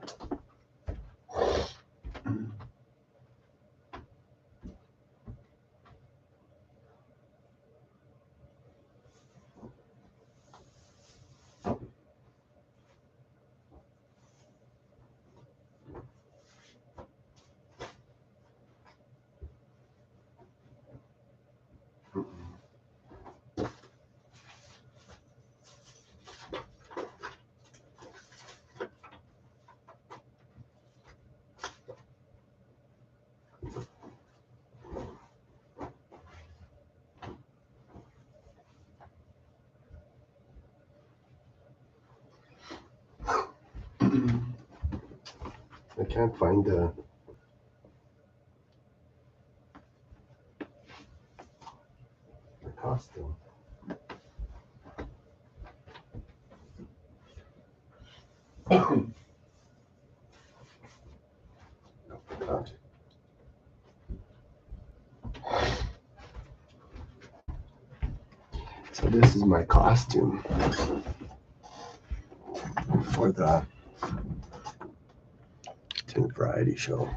A: I can't find the costume. God. So this is my costume for the tent variety show.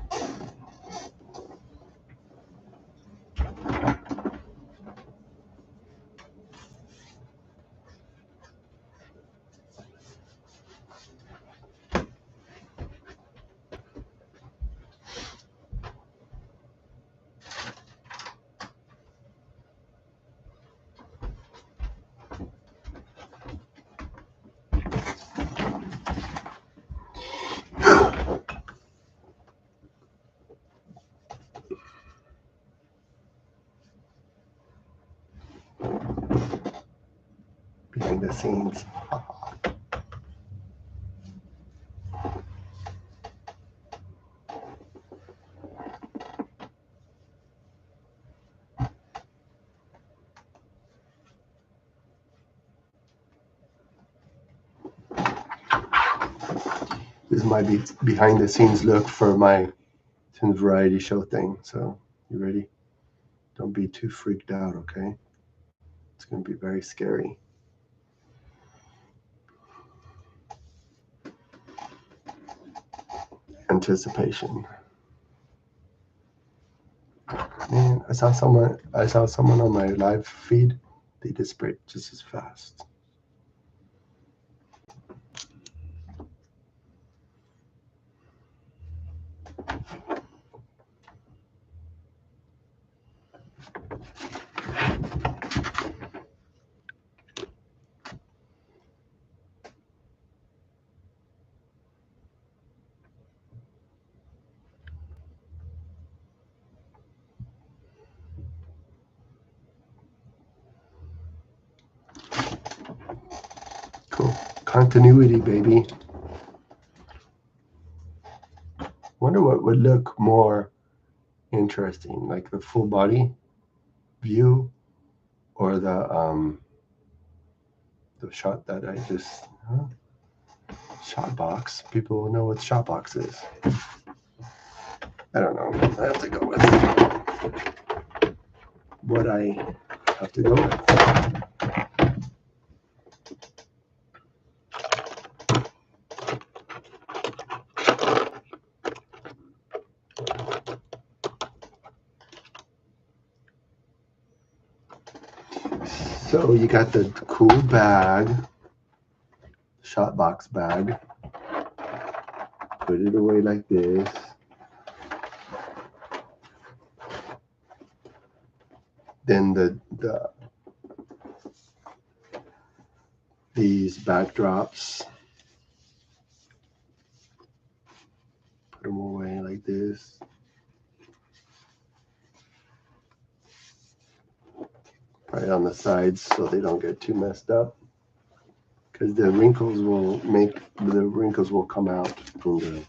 A: Behind the scenes. This is my behind the scenes look for my tent variety show thing. So you ready? Don't be too freaked out, okay? It's going to be very scary. Anticipation. Man, I saw someone on my live feed. They did sprint just as fast. Cool. Continuity, baby. Wonder what would look more interesting, like the full body view or the shot that I just shot box. People will know what shot box is. I don't know. I have to go with what I have to go with. So you got the cool bag, shot box bag. Put it away like this. Then these backdrops. Put them away like this. Right on the sides so they don't get too messed up. Because the wrinkles will come out from the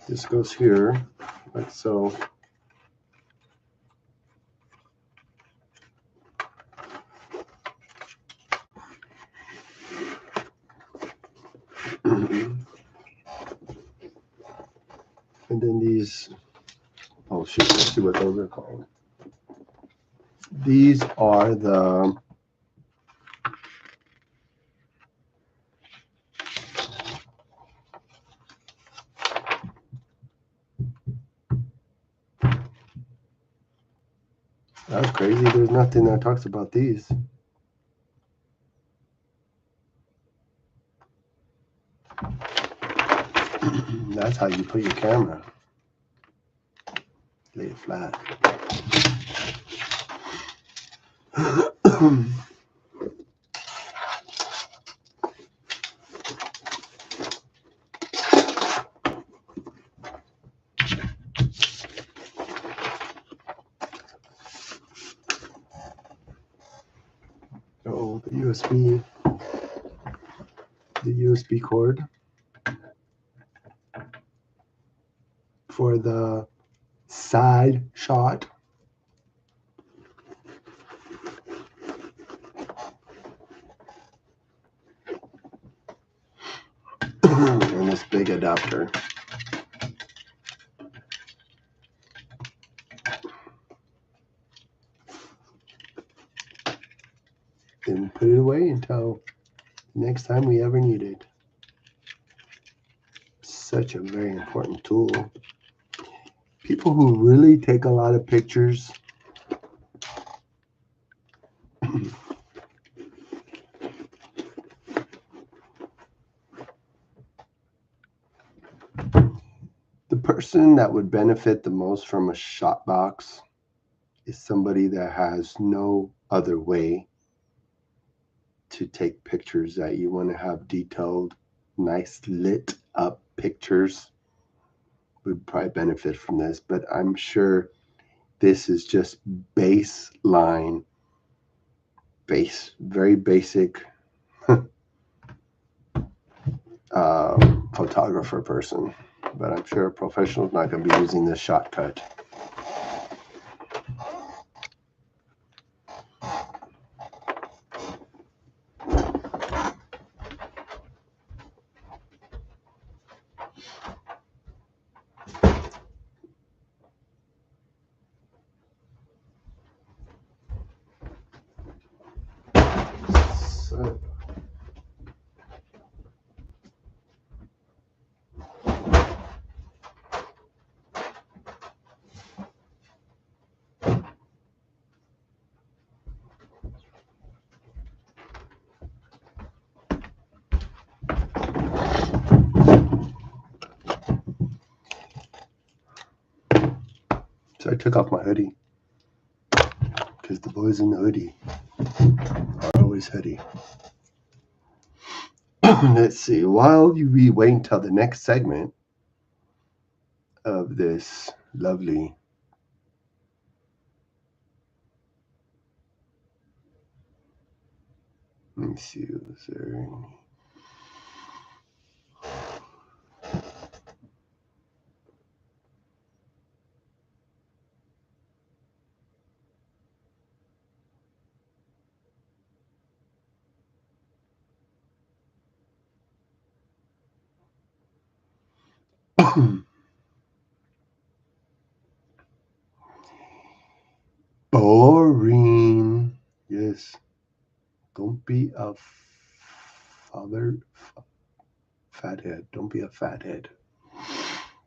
A: this goes here, like so. And then these, oh shit, let's see what those are called. These are the that's crazy. There's nothing that talks about these. That's how you put your camera. Lay it flat. Oh, the USB cord for the side shot. And this big adapter. And put it away until next time we ever need it. Such a very important tool. People who really take a lot of pictures the person that would benefit the most from a shot box is somebody that has no other way to take pictures that you want to have detailed, nice lit up pictures. Would probably benefit from this, but I'm sure this is just baseline, very basic photographer person. But I'm sure a professional is not going to be using this shortcut. So I took off my hoodie because the boys in the hoodie are always hoodie. Let's see. While we wait until the next segment of this lovely let me see, was there any boring? Yes. Don't be a fathead. Don't be a fathead.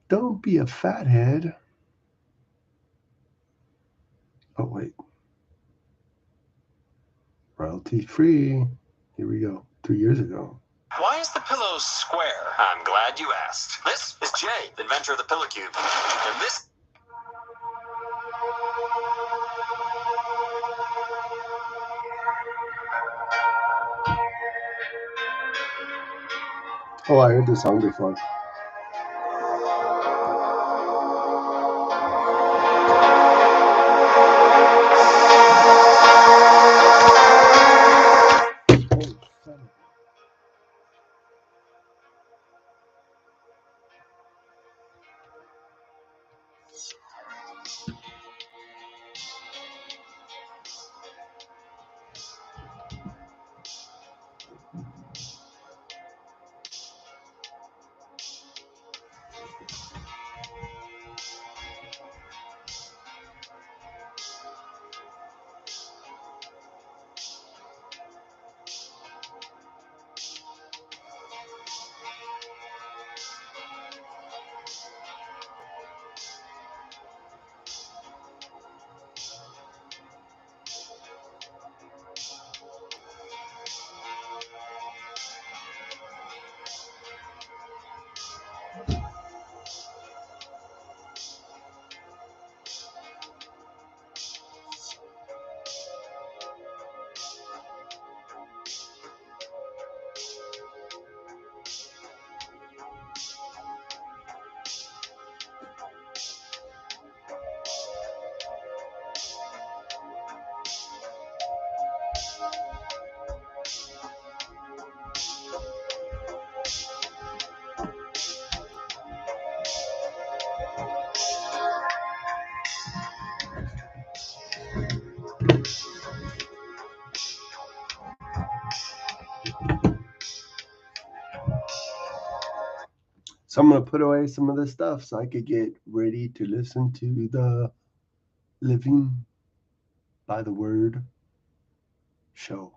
A: Don't be a fathead. Oh, wait. Royalty free. Here we go. 3 years ago.
B: Why is the pillow square? I'm glad you asked. This is Jay, inventor of the Pillow Cube. And this...
A: Oh, I heard this song before. So I'm going to put away some of this stuff so I could get ready to listen to the Living by the Word show.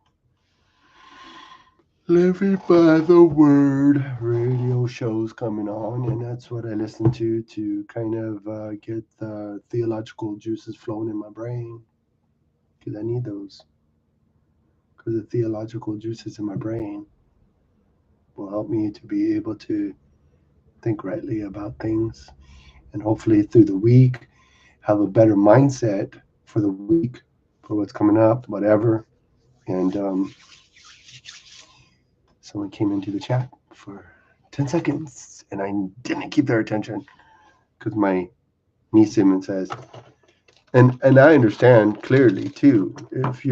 A: Living by the Word radio shows coming on, and that's what I listen to kind of get the theological juices flowing in my brain, because I need those. Because the theological juices in my brain will help me to be able to think rightly about things, and hopefully through the week have a better mindset for the week, for what's coming up, whatever. And someone came into the chat for 10 seconds and I didn't keep their attention because my niece even says, and I understand clearly too, if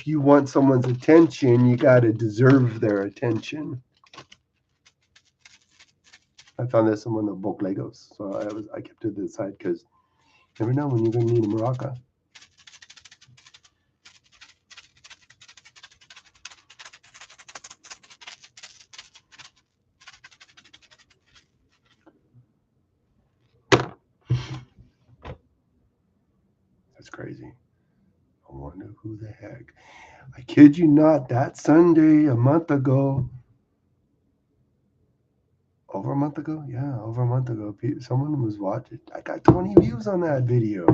A: you want someone's attention, you got to deserve their attention. I found this in one of the bulk Legos, so I kept it to the side because you never know when you're going to need a maraca. That's crazy. I wonder who the heck. I kid you not, that Sunday a month ago, over a month ago, someone was watching. I got 20 views on that video,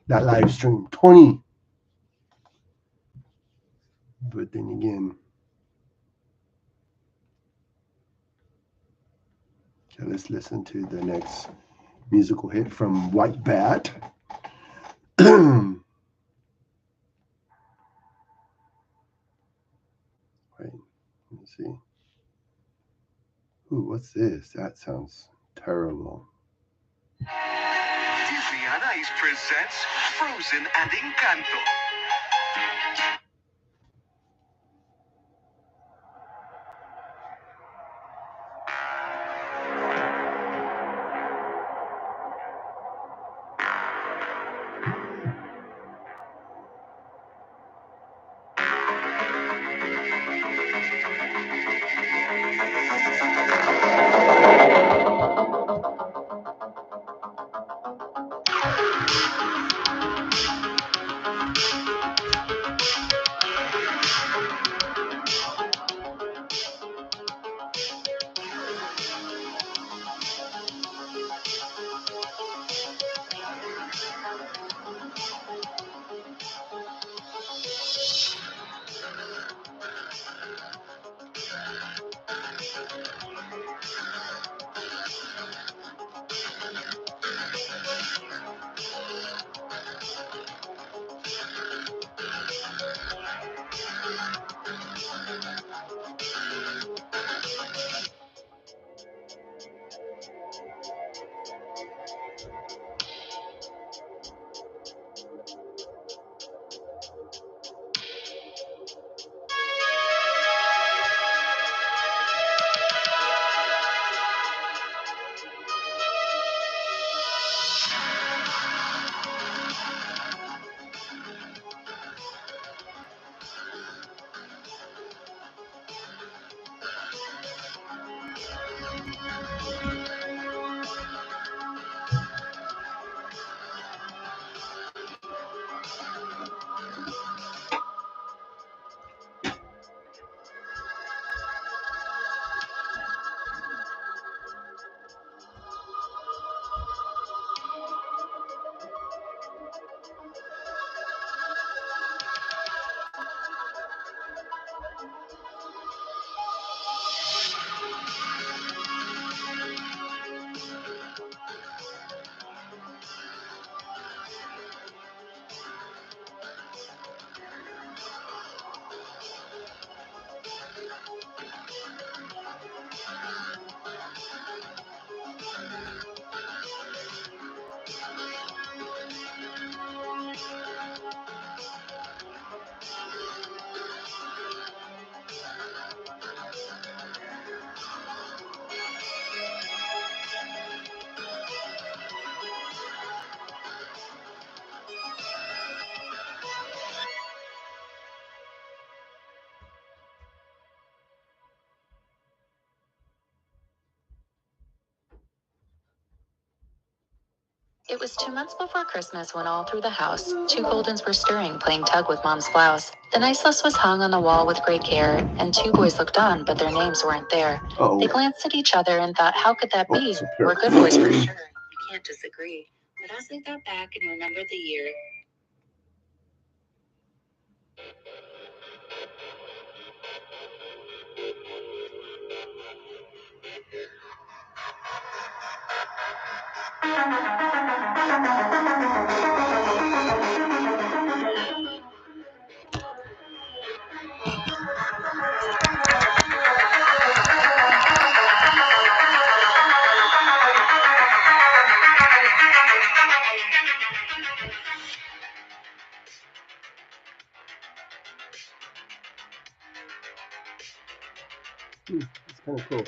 A: that live stream, 20. But then again, okay, let's listen to the next musical hit from White Bat. Right, let me see. Ooh, what's this? That sounds terrible.
D: Disney on Ice presents Frozen and Encanto.
E: It was 2 months before Christmas when all through the house, 2 Goldens were stirring, playing tug with Mom's blouse. The nice list was hung on the wall with great care, and 2 boys looked on, but their names weren't there.
A: Uh-oh.
E: They glanced at each other and thought, how could that be?
A: it's a pair.
E: We're good boys for sure. You can't disagree. But as they got back and remembered the year,
A: It's kind of cool.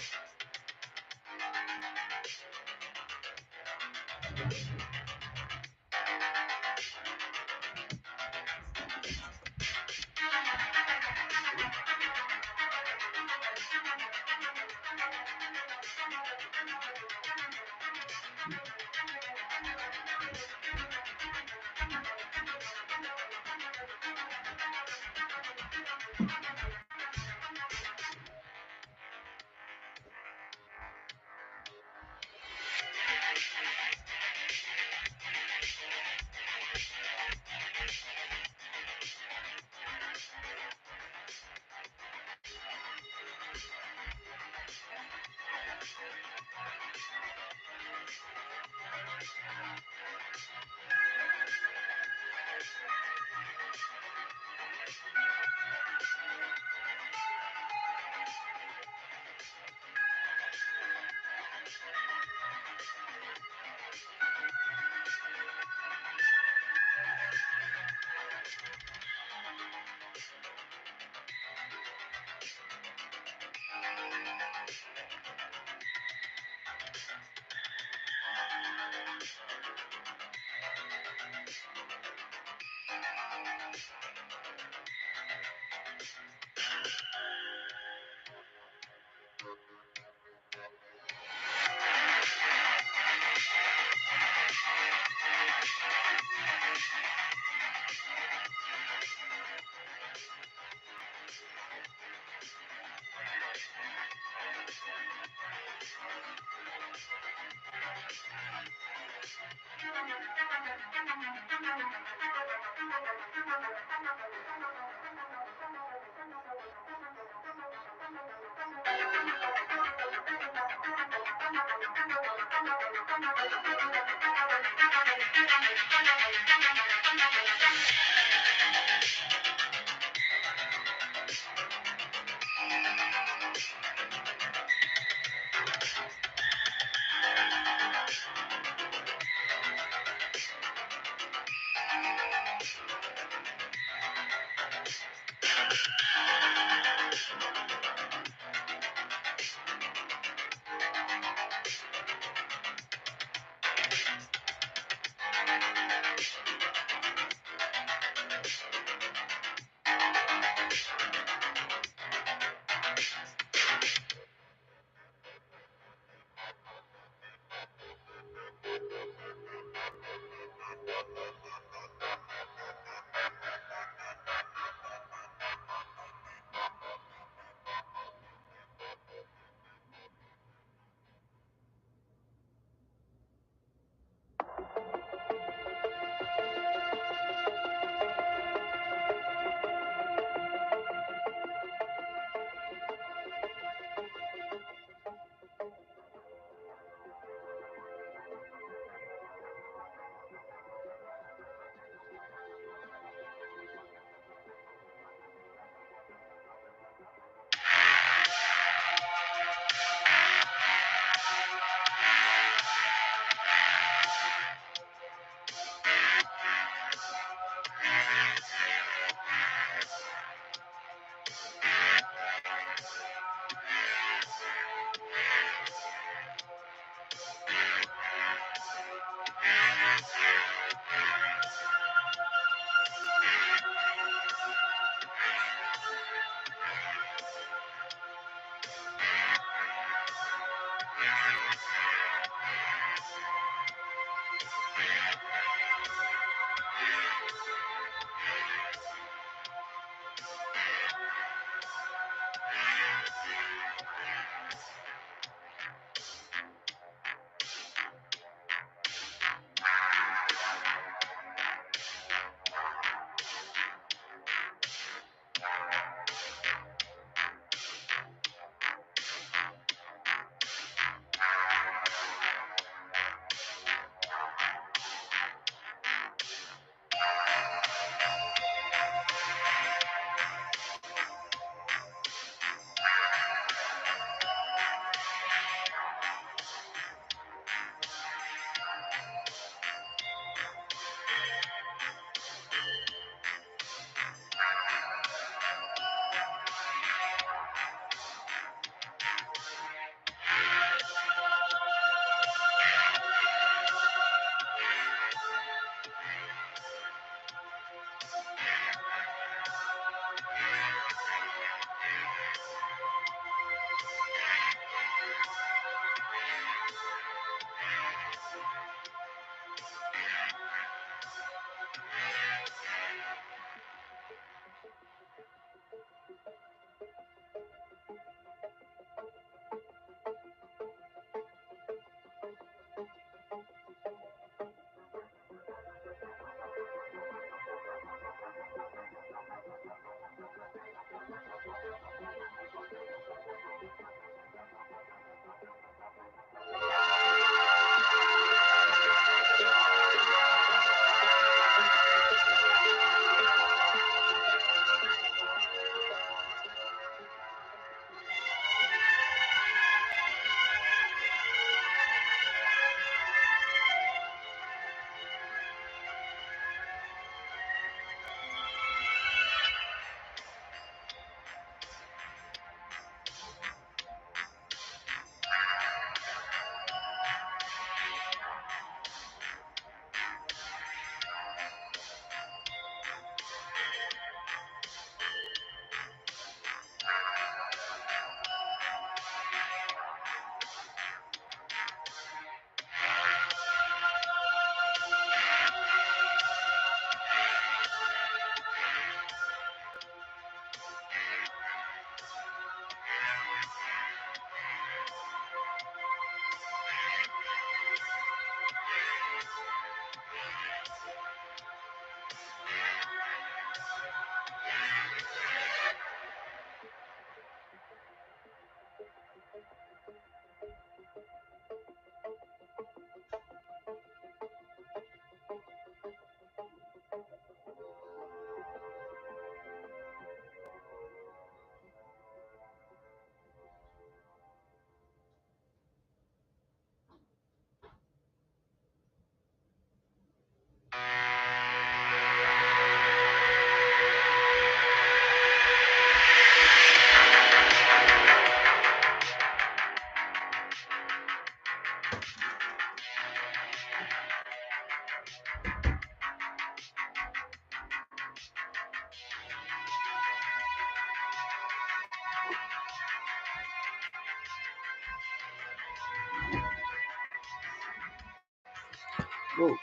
A: Whoa.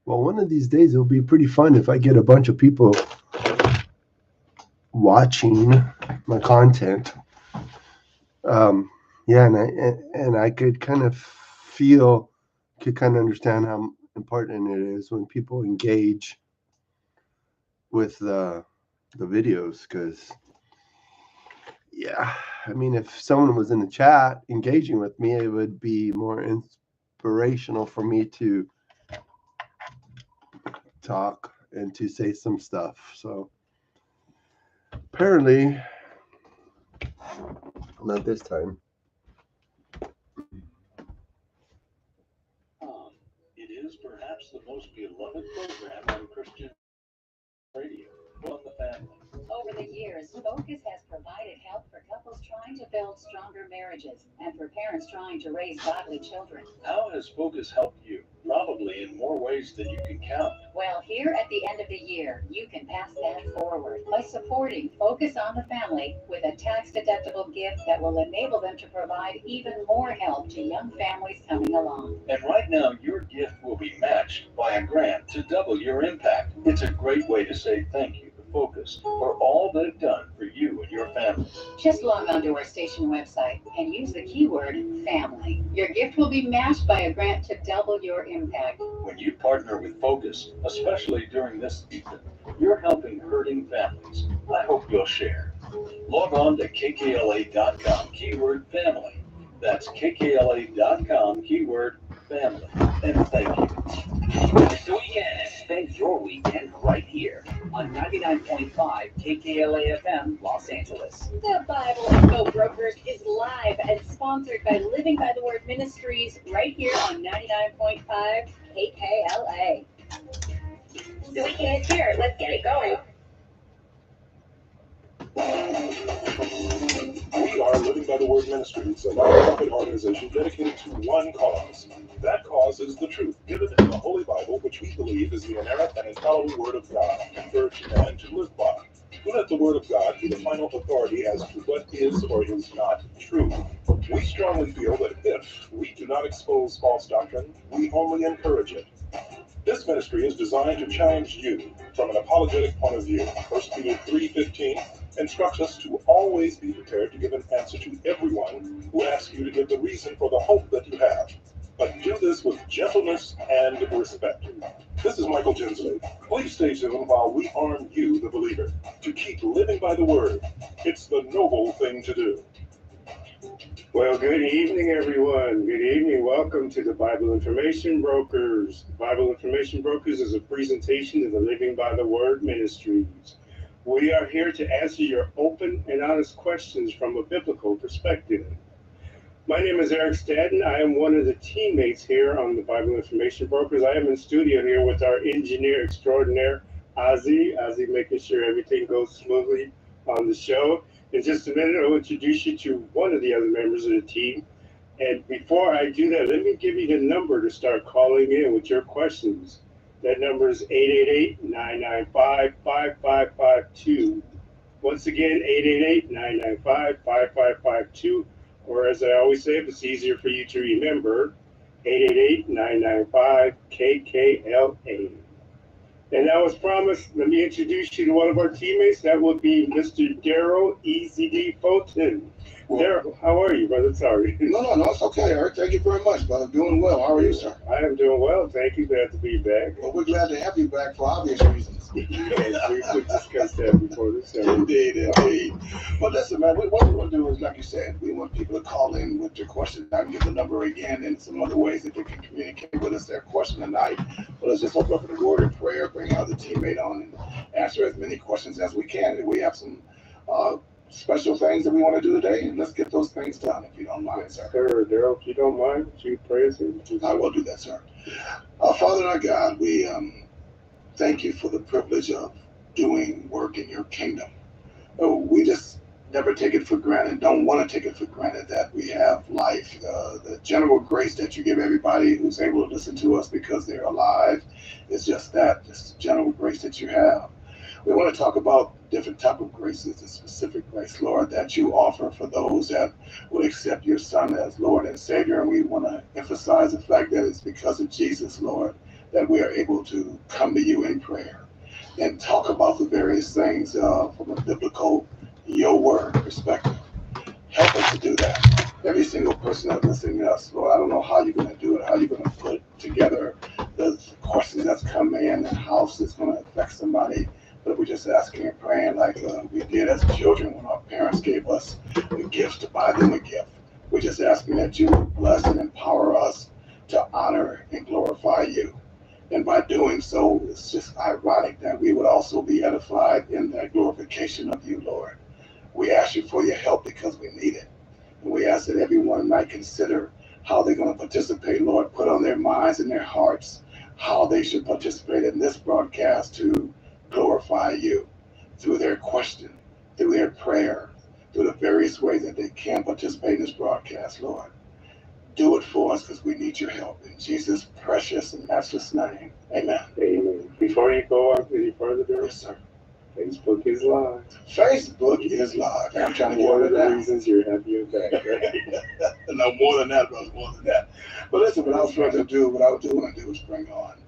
A: Well, one of these days it'll be pretty fun if I get a bunch of people watching my content. Yeah, and I could kind of understand how important it is when people engage with the videos, because yeah, I mean, if someone was in the chat engaging with me, it would be more inspirational for me to talk and to say some stuff. So apparently not this time.
F: It is perhaps the most beloved program on Christian radio. On the family.
G: Over the years, Focus has provided help for couples trying to build stronger marriages and for parents trying to raise godly children.
F: How has Focus helped you? Probably in more ways than you can count.
G: Well, here at the end of the year, you can pass that forward by supporting Focus on the Family with a tax-deductible gift that will enable them to provide even more help to young families coming along.
F: And right now, your gift will be matched by a grant to double your impact. It's a great way to say thank you to Focus for all they've done for you and your family.
G: Just log on to our station website and use the keyword family. Your gift will be matched by a grant to double your impact.
F: When you partner with Focus, especially during this season, you're helping hurting families. I hope you'll share. Log on to kkla.com, keyword family. That's kkla.com, keyword family. And thank you.
B: So yes, spend your weekend right here on 99.5 KKLA FM, Los Angeles.
H: The Bible Info Brokers is live and sponsored by Living by the Word Ministries right here on 99.5 KKLA. The weekend is here. Let's get it going.
I: We are Living by the Word Ministries, a nonprofit organization dedicated to one cause. That cause is the truth given in the Holy Bible, which we believe is the inerrant and infallible Word of God, conferred to man to live by. We let the Word of God be the final authority as to what is or is not true. We strongly feel that if we do not expose false doctrine, we only encourage it. This ministry is designed to challenge you from an apologetic point of view. 1 Peter 3:15 instructs us to always be prepared to give an answer to everyone who asks you to give the reason for the hope that you have. But do this with gentleness and respect. This is Michael Gensley. Please stay tuned while we arm you, the believer, to keep living by the Word. It's the noble thing to do.
J: Well, good evening, everyone. Good evening. Welcome to the Bible Information Brokers. Bible Information Brokers is a presentation of the Living by the Word Ministries. We are here to answer your open and honest questions from a biblical perspective. My name is Eric Stadden. I am one of the teammates here on the Bible Information Brokers. I am in studio here with our engineer extraordinaire, Ozzy. Ozzy making sure everything goes smoothly on the show. In just a minute, I'll introduce you to one of the other members of the team. And before I do that, let me give you the number to start calling in with your questions. That number is 888-995-5552. Once again, 888-995-5552. Or as I always say, if it's easier for you to remember, 888-995-KKLA. And now, as promised, let me introduce you to one of our teammates. That would be Mr. Daryl EZD Fulton. Daryl, how are you, brother? Sorry.
A: No, it's okay, Eric. Thank you very much, brother. Doing well. How are you, sir?
J: I am doing well. Thank you. Glad to be back.
A: Well, we're glad to have you back for obvious reasons.
J: Yes, we've discussed that before this show.
A: Indeed. But listen, man, what we want to do is, like you said, we want people to call in with your question. I can give the number again and some other ways that they can communicate with us their question tonight. But let's just open up with a word of prayer, bring our other teammate on, and answer as many questions as we can. And we have some special things that we want to do today, and let's get those things done, if you don't mind, sir.
J: Sir, Daryl, if you don't mind, would you pray us in?
A: I will do that, sir. Father, our God, we thank you for the privilege of doing work in your kingdom. We just never take it for granted, don't want to take it for granted that we have life. The general grace that you give everybody who's able to listen to us because they're alive is just that, just the general grace that you have. We want to talk about different type of graces, the specific grace, Lord, that you offer for those that would accept your Son as Lord and Savior. And we want to emphasize the fact that it's because of Jesus, Lord, that we are able to come to you in prayer and talk about the various things from a biblical, your word perspective. Help us to do that. Every single person that's listening to us, Lord, I don't know how you're going to do it, how you're going to put together the questions that's coming in and how it's going to affect somebody. But we're just asking and praying like we did as children when our parents gave us the gifts to buy them a gift. We're just asking that you bless and empower us to honor and glorify you. And by doing so, it's just ironic that we would also be edified in that glorification of you, Lord. We ask you for your help because we need it. And we ask that everyone might consider how they're going to participate, Lord, put on their minds and their hearts how they should participate in this broadcast to glorify you through their question, through their prayer, through the various ways that they can participate in this broadcast, Lord. Do it for us because we need your help. In Jesus' precious and matchless name, amen.
J: Amen. Before you go on any further, Daryl,
A: Yes, sir.
J: Facebook is live.
A: Facebook is live. I'm trying to get
J: One
A: rid
J: of
A: of
J: the
A: that.
J: reasons you're happy you're back, right?
A: No, more than that, brother, more than that. But listen, without further ado, what I do want to do is bring on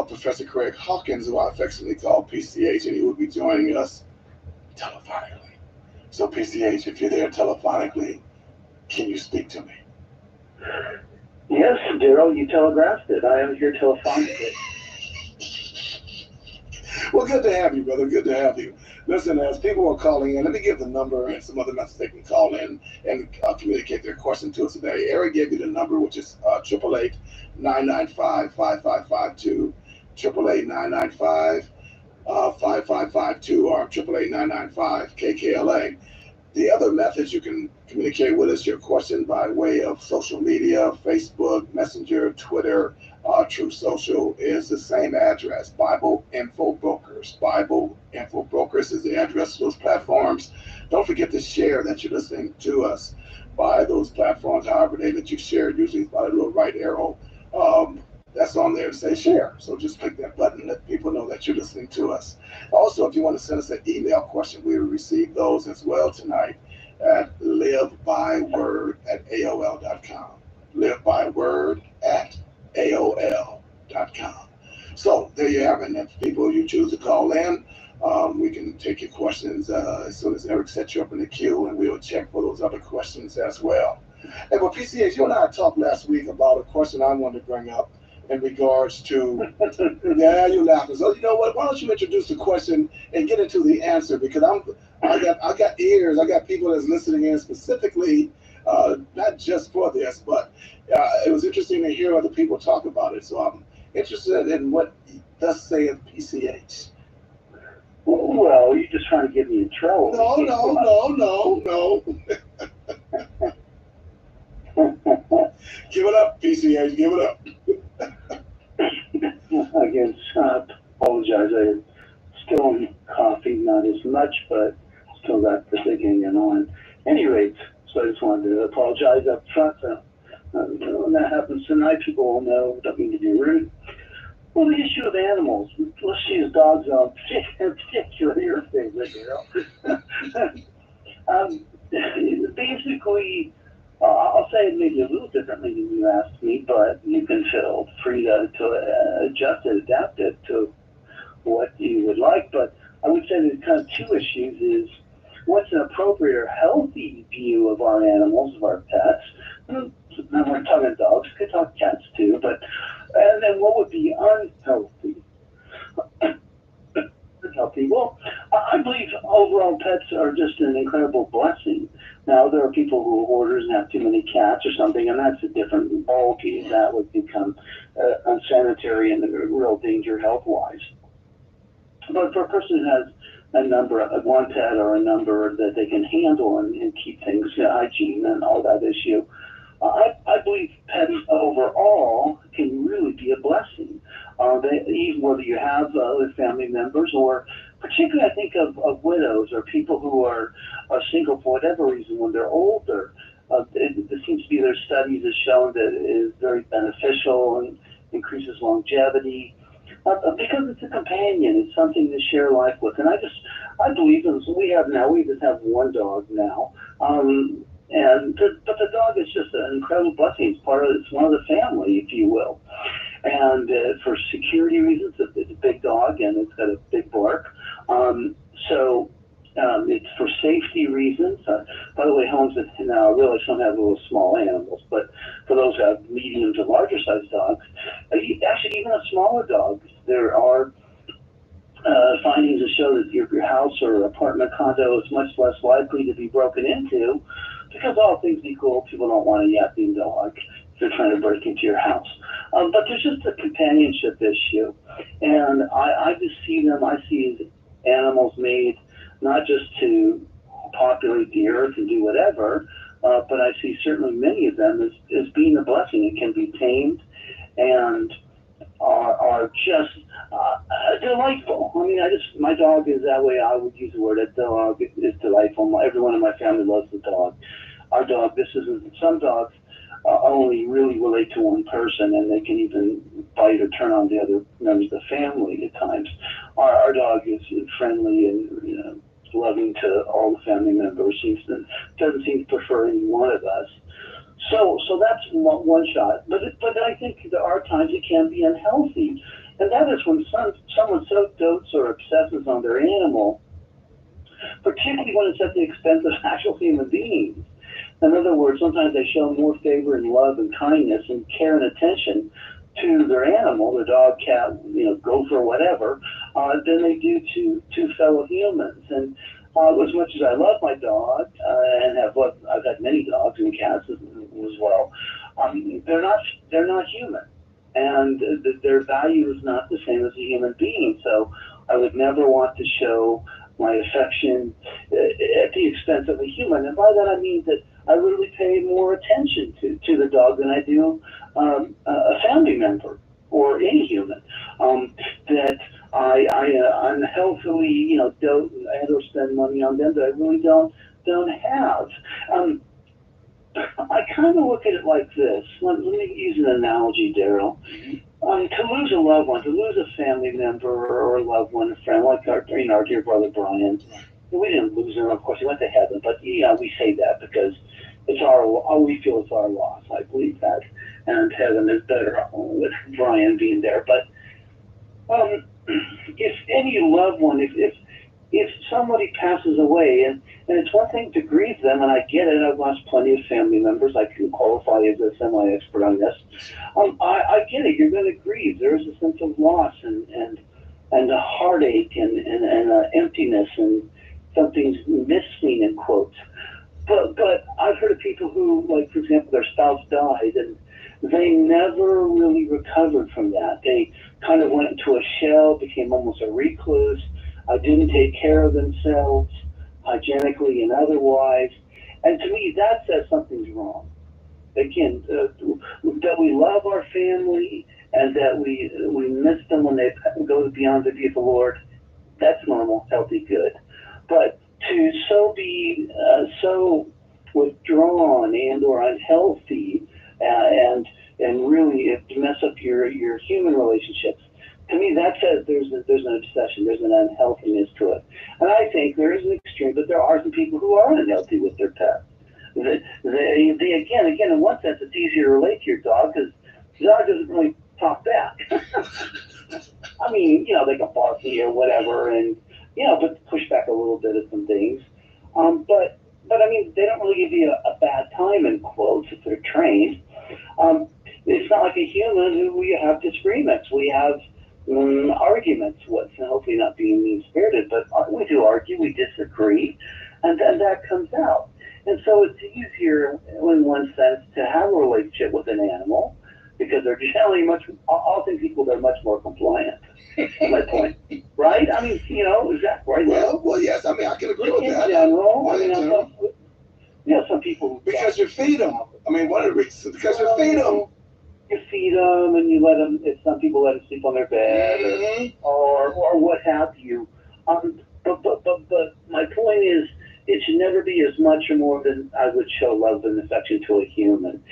A: Professor Craig Hawkins, who I affectionately call PCH, and he will be joining us telephonically. So, PCH, if you're there telephonically, can you speak to me?
K: Yes, Daryl, you telegraphed it. I am here telephonically.
A: Well, good to have you, brother. Good to have you. Listen, as people are calling in, let me give the number and some other methods they can call in and communicate their question to us today. Eric gave you the number, which is 888-995-5552, 888-995-5552, or 888-995-KKLA. The other methods you can communicate with us, your question by way of social media, Facebook, Messenger, Twitter, True Social, is the same address, Bible Info Brokers. Bible Info Brokers is the address to those platforms. Don't forget to share that you're listening to us by those platforms, however they let you share, usually by the little right arrow. That's on there to say share. So just click that button and let people know that you're listening to us. Also, if you want to send us an email question, we will receive those as well tonight at livebyword@aol.com. livebyword@aol.com. So there you have it. If people you choose to call in, we can take your questions as soon as Eric sets you up in the queue, and we'll check for those other questions as well. Hey, well, PCH, you and I talked last week about a question I wanted to bring up in regards to, yeah, you laughing. So you know what? Why don't you introduce the question and get into the answer? Because I got ears, I got people that's listening in specifically, not just for this, but it was interesting to hear other people talk about it. So I'm interested in what thus saith PCH.
K: Well, you're just trying to get me in trouble.
A: No. Give it up, PCH, give it up.
K: Again, I apologize. I'm still on coffee, not as much, but still got the thing hanging on. Any rate, so I just wanted to apologize up front. When that happens tonight, people will know. Don't mean to be rude. Well, the issue of animals. Let's use dogs on particularly your favorite, basically, I'll say it maybe a little differently than you asked me, but you can feel free to adjust it, adapt it to what you would like. But I would say there's kind of two issues. Is what's an appropriate or healthy view of our animals, of our pets. And we're talking dogs, we could talk cats too, and then what would be unhealthy? Healthy. Well, I believe overall pets are just an incredible blessing. Now, there are people who are hoarders and have too many cats or something, and that's a different ballgame. That would become unsanitary and a real danger health-wise. But for a person who has a number of one pet or a number that they can handle and keep things hygiene and all that issue, I believe pets overall can really be a blessing. Even whether you have other family members, or particularly I think of widows or people who are single for whatever reason when they're older. It seems to be their studies have shown that it is very beneficial and increases longevity. Because it's a companion, it's something to share life with. And I believe, and so we just have one dog now. But the dog is just an incredible blessing. It's one of the family, if you will. And for security reasons, it's a big dog and it's got a big bark. It's for safety reasons. By the way, homes that now I realize some have little small animals, but for those who have medium to larger sized dogs, actually even a smaller dog, there are findings that show that your house or apartment condo is much less likely to be broken into, because all things equal, people don't want a yapping dog if they're trying to break into your house. But there's just a companionship issue, and I just see them. I see animals made not just to populate the earth and do whatever, but I see certainly many of them as being a blessing. It can be tamed and are just delightful. I mean, my dog is that way. I would use the word. A dog is delightful. Everyone in my family loves the dog. Our dog, some dogs only really relate to one person, and they can even bite or turn on the other members of the family at times. Our dog is friendly and loving to all the family members. Doesn't seem to prefer any one of us. So that's one shot. But I think there are times it can be unhealthy, and that is when someone so dotes or obsesses on their animal, particularly when it's at the expense of actual human beings. In other words, sometimes they show more favor and love and kindness and care and attention to their animal, their dog, cat, gopher, whatever, than they do to fellow humans. And as much as I love my dog, and I've had many dogs and cats as well, they're not human, and their value is not the same as a human being. So I would never want to show my affection at the expense of a human, and by that I mean that I really pay more attention to the dog than I do a family member or any human. That I unhealthily, dote and/or spend money on them that I really don't have. I kind of look at it like this. Let me use an analogy, Daryl. To lose a loved one, to lose a family member or a loved one, a friend, like our dear brother Brian. We didn't lose him, of course. He went to heaven, but we say that because we feel it's our loss. I believe that, and heaven is better with Brian being there. But if any loved one, if somebody passes away, and it's one thing to grieve them, and I get it. I've lost plenty of family members. I can qualify as a semi-expert on this. I get it. You're going to grieve. There is a sense of loss and a heartache and emptiness and something's missing in quotes. But I've heard of people who, like, for example, their spouse died and they never really recovered from that. They kind of went into a shell, became almost a recluse, didn't take care of themselves, hygienically and otherwise. And to me, that says something's wrong. Again, that we love our family and that we miss them when they go beyond the view of the Lord, that's normal, healthy, good. But to be so withdrawn and or unhealthy and really to mess up your human relationships, to me that says there's an obsession, there's an unhealthiness to it. And I think there is an extreme, but there are some people who are unhealthy with their pets. They again, in one sense, it's easier to relate to your dog because the dog doesn't really talk back. I mean, they can bark at you or whatever, and but push back a little bit at some things. It's not like a human who we have disagreements. We have arguments with, and hopefully not being mean-spirited, but we do argue, we disagree, and then that comes out. And so it's easier, in one sense, to have a relationship with an animal because they're generally all things equal, they're much more compliant. That's my point, right? I mean, is that right?
A: Well, yes. I mean, I can agree with that.
K: In general, I mean, some people
A: because you feed them. I mean, one of the reasons because you feed them.
K: You feed them and you let them. Some people let them sleep on their bed, or what have you. But my point is, it should never be as much or more than I would show love and affection to a human.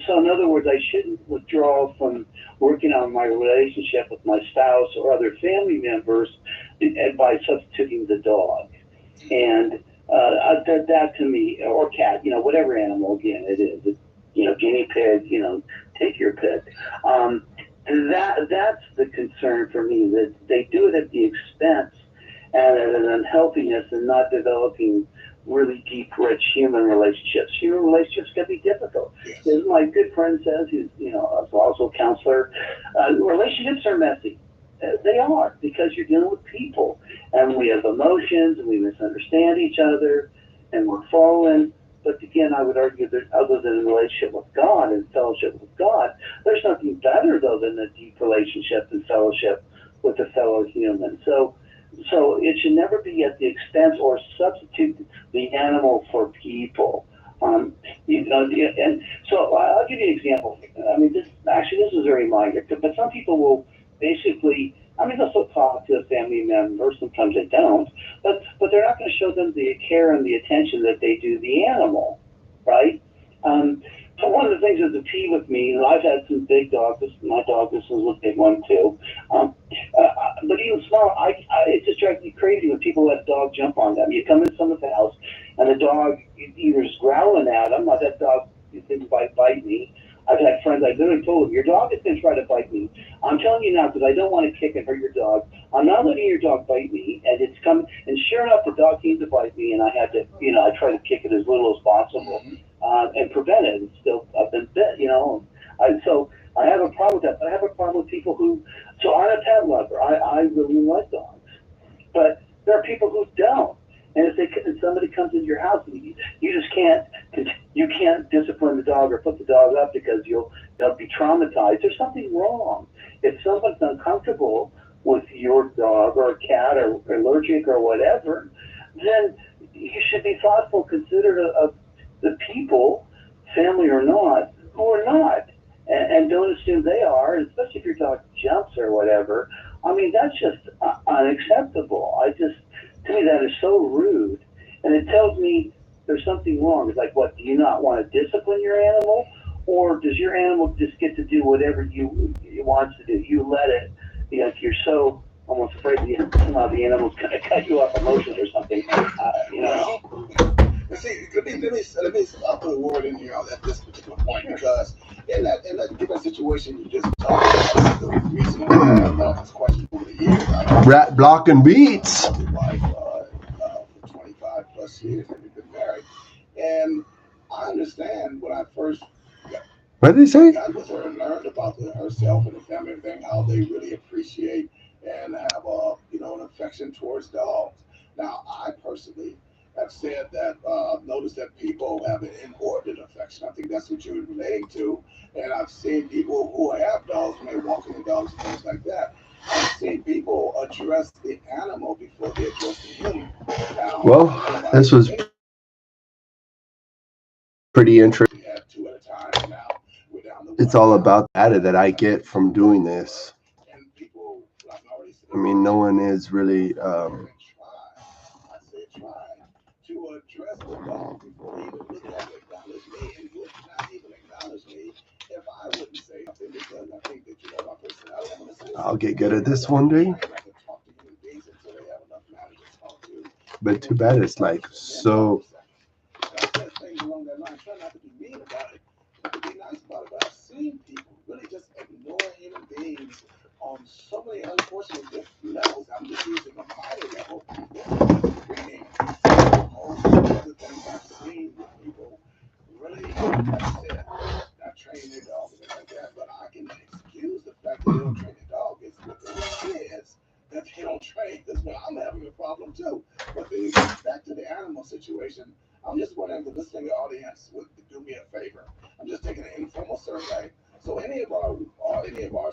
K: So in other words, I shouldn't withdraw from working on my relationship with my spouse or other family members by substituting the dog. And that to me, or cat, whatever animal, again, it is, guinea pig, take your pick. That's the concern for me, that they do it at the expense and at an unhealthiness and not developing really deep, rich human relationships. Human relationships can be difficult. As my good friend says, who's also a counselor, relationships are messy. They are, because you're dealing with people, and we have emotions, and we misunderstand each other, and we're fallen. But again, I would argue that other than a relationship with God and fellowship with God, there's nothing better, though, than a deep relationship and fellowship with a fellow human. So it should never be at the expense or substitute the animal for people. And so I'll give you an example. I mean, this is very minor, but some people will basically, they'll still talk to a family member. Sometimes they don't, but they're not going to show them the care and the attention that they do the animal, right? So one of the things that's a key with me, I've had some big dogs. My dog, this was a big one too. But even small, it just drives me crazy when people let a dog jump on them. You come in someone's house and the dog either is growling at them, or that dog didn't bite me. I've had friends, I literally told them, your dog is going to try to bite me. I'm telling you now, because I don't want to kick and hurt your dog. I'm not letting your dog bite me. And it's come, and sure enough, the dog came to bite me, and I had to, I try to kick it as little as possible and prevent it. It's still, I've been bit, So I have a problem with that. But I have a problem with people who, so I'm a pet lover. I really like dogs. But there are people who don't. And if somebody comes into your house, you just can't discipline the dog or put the dog up because they'll be traumatized. There's something wrong. If someone's uncomfortable with your dog or cat or allergic or whatever, then you should be thoughtful, considerate of the people, family or not, who are not. And don't assume they are, especially if your dog jumps or whatever. I mean, that's just unacceptable. To me, that is so rude. And it tells me there's something wrong. It's like, what, do you not want to discipline your animal? Or does your animal just get to do whatever it wants to do? You let it, you're so almost afraid somehow the animal's going to cut you off emotions or something.
A: See, let me put a word in here at this particular point, because in that given situation you just talked about, the reason why I have this question over the years. Rat blocking beats. For 25 plus years that we've been married, and I understand when I first got with her and learned about herself and the family and everything, how they really appreciate and have an affection towards dogs. Now, I personally have said that I've noticed that people have an inordinate affection. I think that's what you're relating to. And I've seen people who have dogs, when they walk in the dogs and things like that. I've seen people address the animal before they address the human. Now, well, this was pretty interesting. Two at a time. Now, it's all about the data that I get from doing this. And people, I mean, no one is really try to address the dog before they even look at it, acknowledge me, and would not even acknowledge me if I wouldn't say something, because I think that my personality, I'm going to say I'll get good at this one day. But too bad it's like so. Things along that line. Try not to be mean about it, but to be nice about it. But I've seen people really just ignore human beings on so many unfortunate different levels. I'm just using a minor level. Reading most of the things I've seen with people really upset.
I: survey. So any of our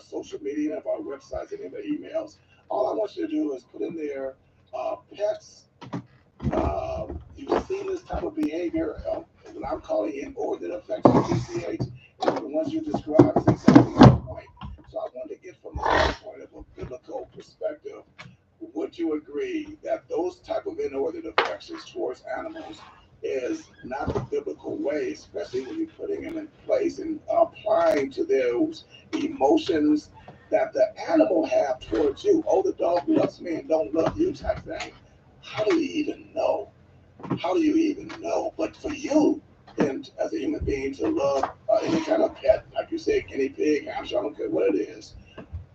I: social media, any of our websites, any of the emails, all I want you to do is put in there pets. You've seen this type of behavior. When I'm calling inordinate effects of PCH, and the ones you described is exactly the point. So I want to get from the standpoint of a biblical perspective. Would you agree that those type of inordinate affections towards animals is not the biblical way, especially when you're putting them in place and applying to those emotions that the animal have towards you? Oh, the dog loves me and don't love you type thing. How do you even know? How do you even know? But for you, and as a human being, to love any kind of pet, like you say, guinea pig, hamster, I don't care what it is,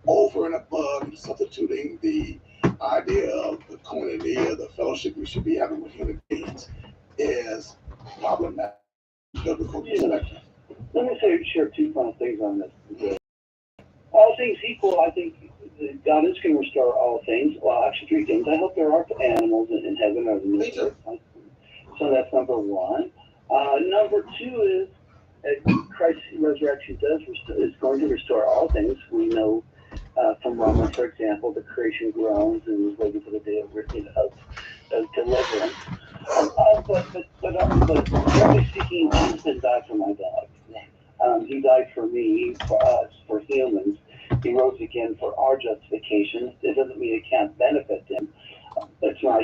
I: over and above substituting the idea of the koinonia, the fellowship we should be having with human beings, is problematic. Biblical perspective.
K: Let me share two final things on this. All things equal, I think God is going to restore all things. Well, actually, three things. I hope there are animals in heaven or the earth. So that's number one. Number two is Christ's resurrection is going to restore all things. We know from Romans, for example, the creation groans and is waiting for the day of deliverance. But generally speaking, Jesus didn't die for my dog. He died for me, for us, for humans. He rose again for our justification. It doesn't mean it can't benefit them. It's not